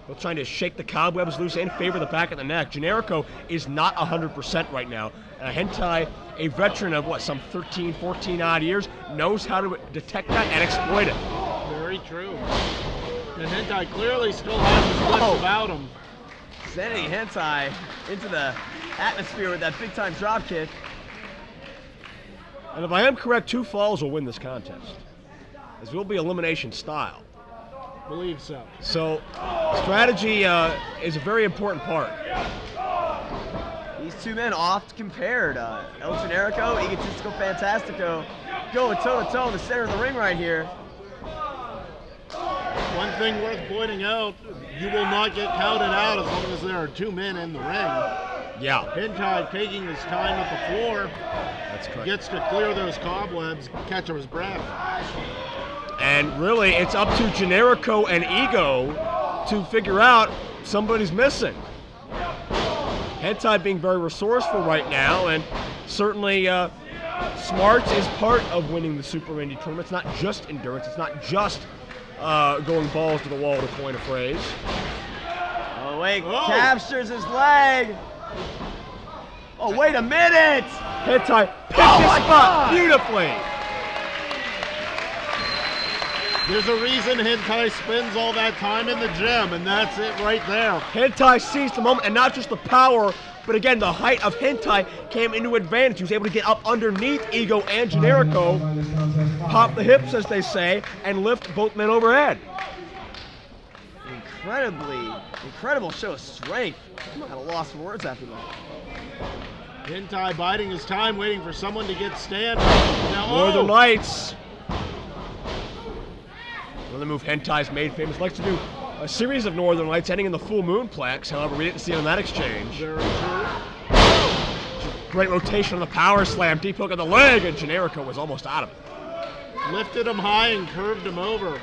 Both trying to shake the cobwebs loose and favor the back of the neck. Generico is not 100% right now. Hentai, a veteran of what, some 13, 14 odd years, knows how to detect that and exploit it. Very true. And Hentai clearly still has his wits about him. Sending Hentai into the atmosphere with that big time drop kick. And if I am correct, 2 falls will win this contest. This will be elimination style. Believe so. So, strategy is a very important part. These two men oft compared. El Generico, Egotistico Fantastico, going toe-to-toe in the center of the ring right here. One thing worth pointing out, you will not get counted out as long as there are 2 men in the ring. Yeah. Hentai taking his time at the floor. That's correct. Gets to clear those cobwebs, catch his breath. And really, it's up to Generico and Ego to figure out somebody's missing. Hentai being very resourceful right now, and certainly Smarts is part of winning the Super Indy tournament. It's not just endurance. It's not just going balls to the wall, to coin a phrase. Oh, wait. Captures his leg. Oh, wait a minute. Hentai picked his spot beautifully. There's a reason Hentai spends all that time in the gym, and that's it right there. Hentai seized the moment, and not just the power, but again, the height of Hentai came into advantage. He was able to get up underneath Ego and Generico, pop the hips, as they say, and lift both men overhead. Incredible show of strength. I'm kind of lost for words after that. Hentai biding his time, waiting for someone to get standing. Now, Northern Lights. Another move Hentai's made famous. Likes to do a series of Northern Lights ending in the full moonplex. However, we didn't see him in that exchange. Very true. Great rotation on the power slam. Deep hook on the leg, and Generico was almost out of it. Lifted him high and curved him over.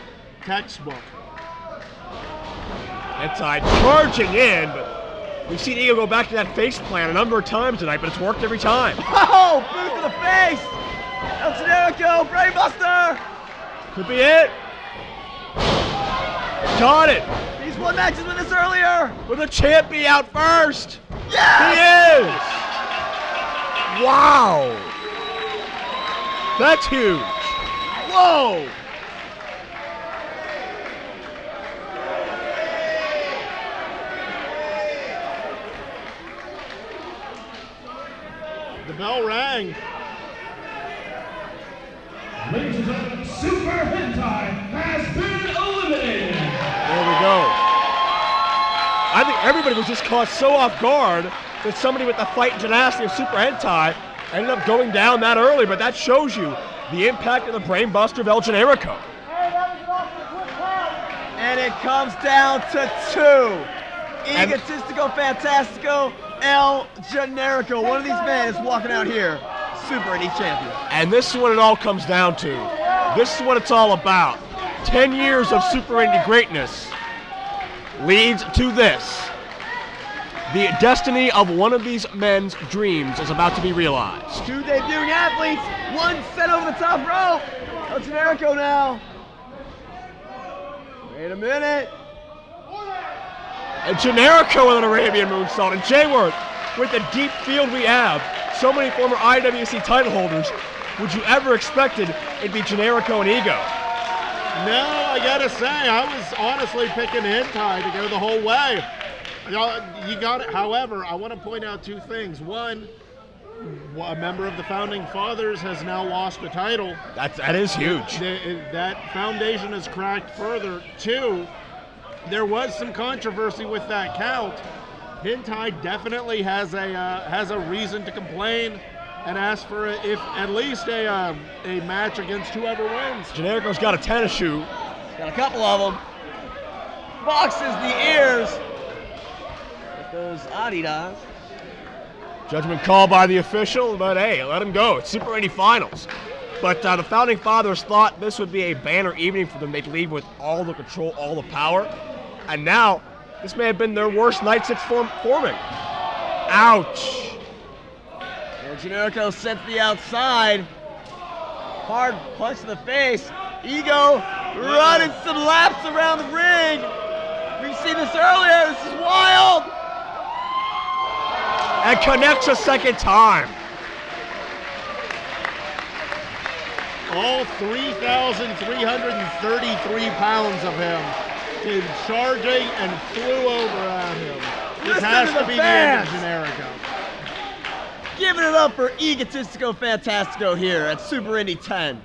Textbook. Hentai charging in, but we've seen Ego go back to that face plant a number of times tonight, but it's worked every time. Oh, boot to the face. El Generico, brainbuster. Could be it. Got it. He's won matches with us earlier. Will the champ be out first? Yes! He is! Wow! That's huge. Whoa! The bell rang. Ladies and gentlemen, Super Hentai has been eliminated. There we go. I think everybody was just caught so off guard that somebody with the fight and tenacity of Super Hentai ended up going down that early, but that shows you the impact of the brainbuster of El Generico. And it comes down to two. Egotistico, Fantastico, El Generico. One of these men is walking out here Super Indy champion. And this is what it all comes down to. This is what it's all about. 10 years of Super Indy greatness leads to this. The destiny of one of these men's dreams is about to be realized. Two debuting athletes, one set over the top rope. El Generico now. Wait a minute. And Generico with an Arabian moonsault. And Jayworth, with the deep field we have, so many former IWC title holders, would you ever expected it'd be Generico and Ego? No, I gotta say, I was honestly picking Hentai to go the whole way. You got it. However, I want to point out two things. One, a member of the Founding Fathers has now lost a title. That is huge. That foundation has cracked further. Two, there was some controversy with that count. Hentai definitely has a reason to complain and ask for at least a match against whoever wins. Generico's got a tennis shoe. Got a couple of them. Boxes the ears. With those Adidas. Judgment call by the official, but hey, let him go. It's Super Indy Finals. But the Founding Fathers thought this would be a banner evening for them. They'd leave with all the control, all the power. And now, this may have been their worst night since forming. Ouch. And Generico sent the outside. Hard punch to the face. Ego running some laps around the ring. We've seen this earlier. This is wild. And connects a second time. All 3,333 pounds of him came charging and flew over at him. This has to be the end of Generico. Giving it up for Egotistico Fantastico here at Super Indy 10.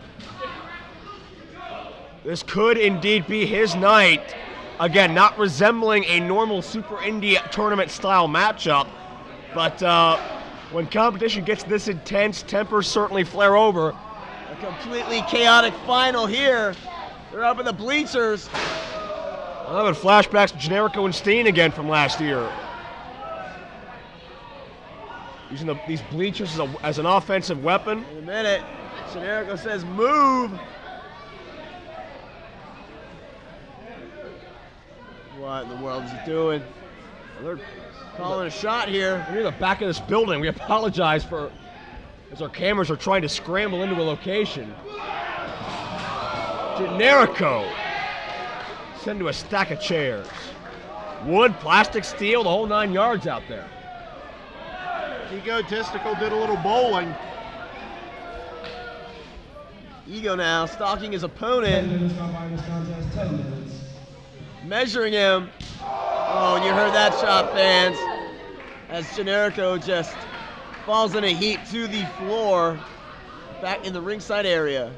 This could indeed be his night. Again, not resembling a normal Super Indy tournament style matchup, but when competition gets this intense, tempers certainly flare over. A completely chaotic final here. They're up in the bleachers. I'm having flashbacks to Generico and Steen again from last year. Using these bleachers as an offensive weapon. In a minute, Generico says move. What in the world is he doing? Well, they're calling a shot here. We're near the back of this building. We apologize for as our cameras are trying to scramble into a location. Generico sent to a stack of chairs. Wood, plastic, steel, the whole 9 yards out there. Egotistico did a little bowling. Ego now stalking his opponent. Measuring him. Oh, and you heard that shot, fans. As Generico just falls in a heap to the floor. Back in the ringside area.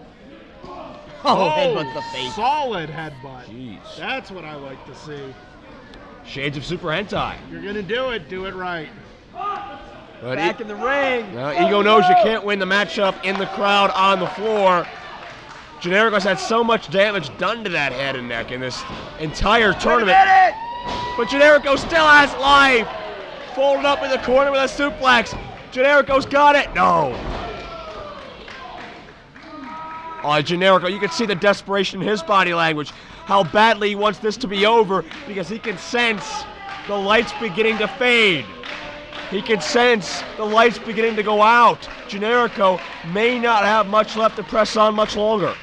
Oh, headbutt to the face. Solid headbutt. Jeez. That's what I like to see. Shades of Super Hentai. If you're going to do it right. But Back in the ring. Ego knows you can't win the matchup in the crowd on the floor. Generico's had so much damage done to that head and neck in this entire tournament. But Generico still has life. Folded up in the corner with a suplex. Generico's got it. No. Oh, Generico, you can see the desperation in his body language. How badly he wants this to be over because he can sense the lights beginning to fade. He can sense the lights beginning to go out. Generico may not have much left to press on much longer.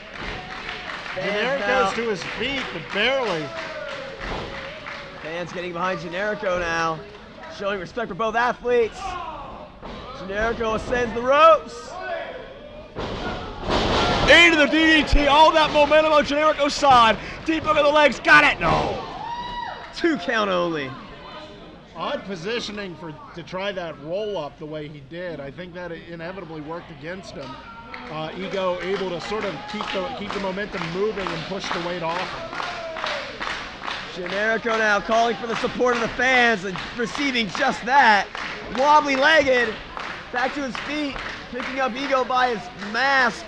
Generico's to his feet, but barely. Fans getting behind Generico now, showing respect for both athletes. Generico ascends the ropes. Into the DDT, all that momentum on Generico's side. Deep hook of the legs, got it, no. 2 count only. Odd positioning to try that roll up the way he did. I think that it inevitably worked against him. Ego able to sort of keep the momentum moving and push the weight off him. Generico now calling for the support of the fans and receiving just that. Wobbly legged, back to his feet, picking up Ego by his mask.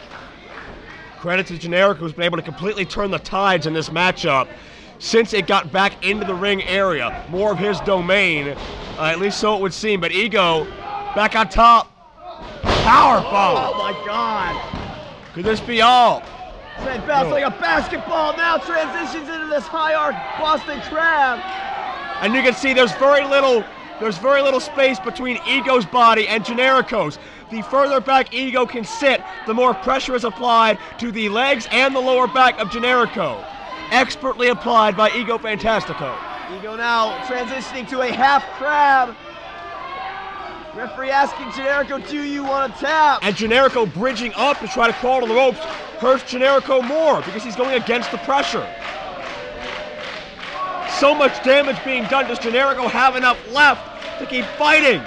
Credit to Generico, who's been able to completely turn the tides in this matchup since it got back into the ring area. More of his domain, at least so it would seem. But Ego back on top. Powerbomb. Oh my God. Could this be all? Sent bounce like a basketball, now transitions into this high arc Boston Crab. And you can see there's very little space between Ego's body and Generico's. The further back Ego can sit, the more pressure is applied to the legs and the lower back of Generico. Expertly applied by Ego Fantastico. Ego now transitioning to a half crab. Referee asking Generico, do you want to tap? And Generico bridging up to try to crawl to the ropes hurts Generico more because he's going against the pressure. So much damage being done. Does Generico have enough left to keep fighting?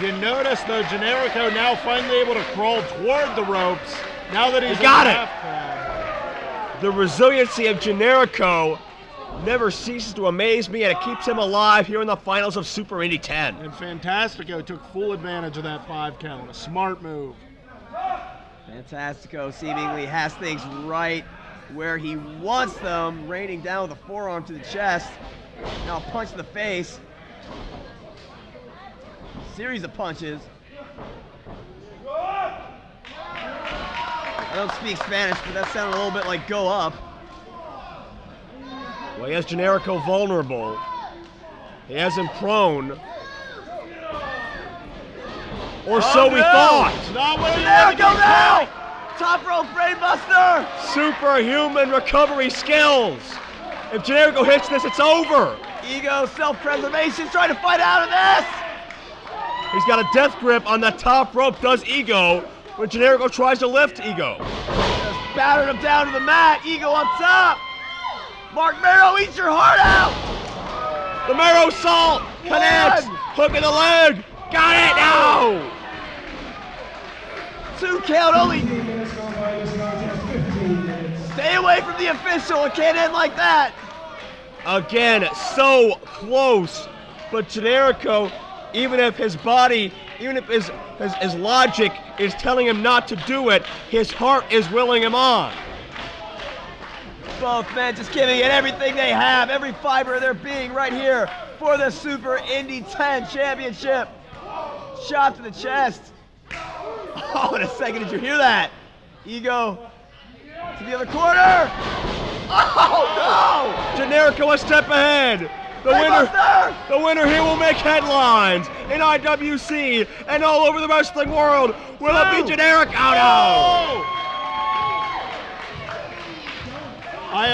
You notice though, Generico now finally able to crawl toward the ropes now that he's got in it. half crab. The resiliency of Generico never ceases to amaze me, and it keeps him alive here in the finals of Super Indy 10. And Fantastico took full advantage of that 5 count. A smart move. Fantastico seemingly has things right where he wants them, raining down with a forearm to the chest. Now a punch in the face. Series of punches. I don't speak Spanish, but that sounded a little bit like go up. Well, he has Generico vulnerable. He has him prone. Or so we thought. Not what Generico now! Top rope brainbuster! Superhuman recovery skills. If Generico hits this, it's over. Ego self-preservation, trying to fight out of this! He's got a death grip on that top rope, does Ego, when Generico tries to lift Ego. Just battered him down to the mat, Ego up top! Mark Marrow, eat your heart out! The Marrow Salt connects, hook in the leg, got it, no! 2 count only. Stay away from the official, it can't end like that. Again, so close, but Generico, even if his body, even if his logic is telling him not to do it, his heart is willing him on. Both men just giving it everything they have, every fiber of their being right here for the Super Indy 10 Championship. Shot to the chest. Oh, in a second, did you hear that? Ego to the other corner. Oh, no! Generico a step ahead. The winner here will make headlines in IWC and all over the wrestling world. Will it be Generico? No! I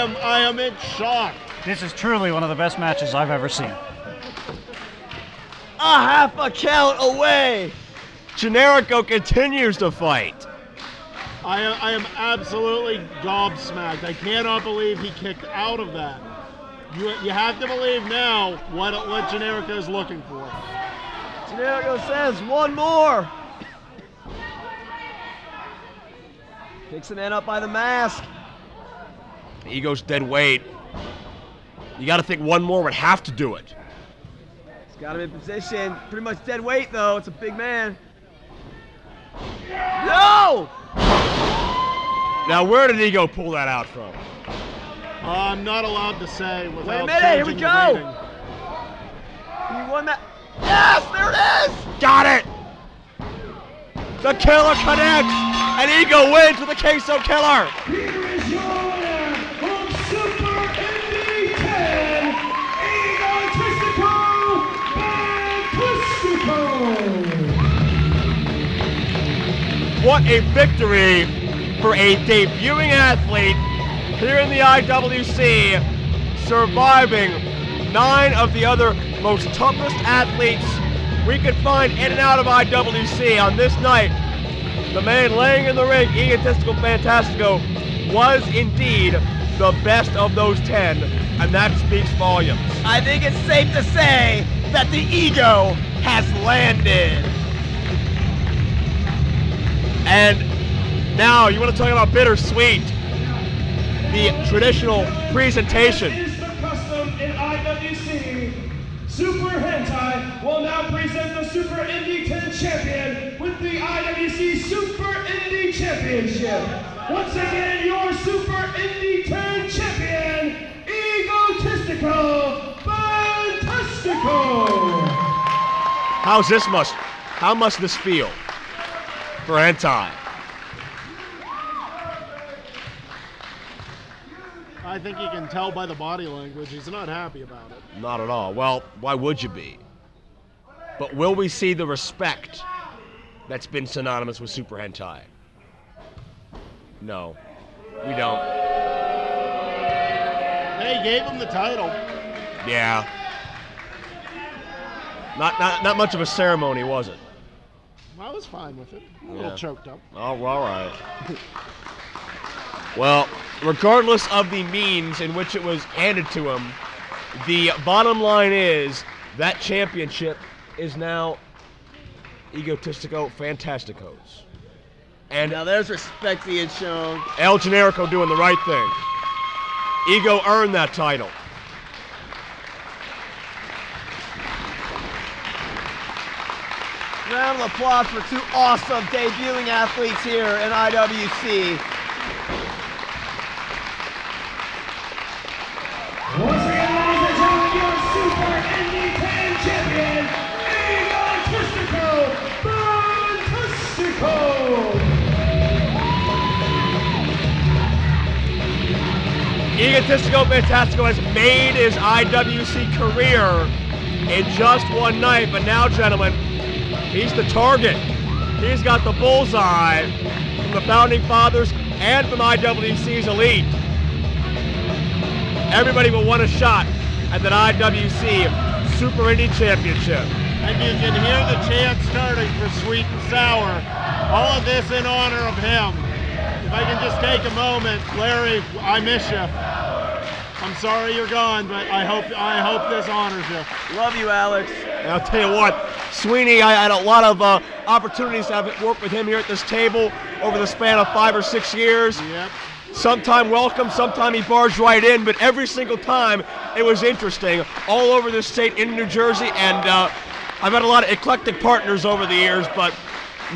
am in shock. This is truly one of the best matches I've ever seen. A half a count away. Generico continues to fight. I am absolutely gobsmacked. I cannot believe he kicked out of that. You have to believe now what Generico is looking for. Generico says one more. Picks the man up by the mask. Ego's dead weight. You got to think one more would have to do it. He's got him in position. Pretty much dead weight though. It's a big man. No! Now where did Ego pull that out from? I'm not allowed to say without Wait a minute, here we changing go. the rating. He won that. Yes, there it is! Got it! The killer connects, and Ego wins with the queso killer. Here is your winner from Super Indy 10, Egotistico, Fantastico. What a victory for a debuting athlete here in the IWC, surviving 9 of the other most toughest athletes we could find in and out of IWC. On this night, the man laying in the ring, Egotistico Fantastico, was indeed the best of those 10, and that speaks volumes. I think it's safe to say that the ego has landed. And now, you want to talk about bittersweet, the traditional presentation. Is the custom in IWC. Super Hentai will now present the Super Indy 10 champion with the IWC Super Indy Championship. Once again, your Super Indy 10 champion, Egotistico Fantastico. How must this feel for Hentai? I think you can tell by the body language he's not happy about it. Not at all. Well, why would you be? But will we see the respect that's been synonymous with Super Hentai? No, we don't. They gave him the title. Yeah. Not much of a ceremony, was it? I was fine with it. A little choked up. Oh, all right. Well, regardless of the means in which it was handed to him, the bottom line is that championship is now Egotistico Fantastico's. And Now there's respect being shown. El Generico doing the right thing. Ego earned that title. Round of applause for 2 awesome debuting athletes here in IWC. Once again, ladies and gentlemen, your Super Indy 10 champion, Egotistico Fantastico. Egotistico Fantastico has made his IWC career in just one night, but now, gentlemen, he's the target. He's got the bullseye from the Founding Fathers and from IWC's elite. Everybody will want a shot at that IWC Super Indy Championship. And you can hear the chant starting for Sweet and Sour. All of this in honor of him. If I can just take a moment, Larry, I miss you. I'm sorry you're gone, but I hope this honors you. Love you, Alex. And I'll tell you what, Sweeney, I had a lot of opportunities to have worked with him here at this table over the span of 5 or 6 years. Yep. Sometime welcome, sometime he barged right in, but every single time it was interesting. All over the state in New Jersey, and I've had a lot of eclectic partners over the years, but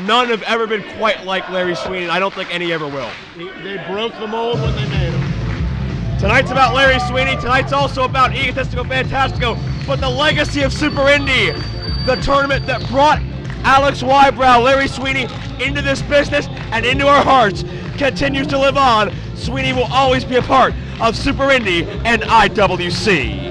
none have ever been quite like Larry Sweeney. I don't think any ever will. They broke the mold when they made him. Tonight's about Larry Sweeney. Tonight's also about Egotistico Fantastico, but the legacy of Super Indy, the tournament that brought Alex Wybrow, Larry Sweeney, into this business and into our hearts, continues to live on. Sweeney will always be a part of Super Indy and IWC.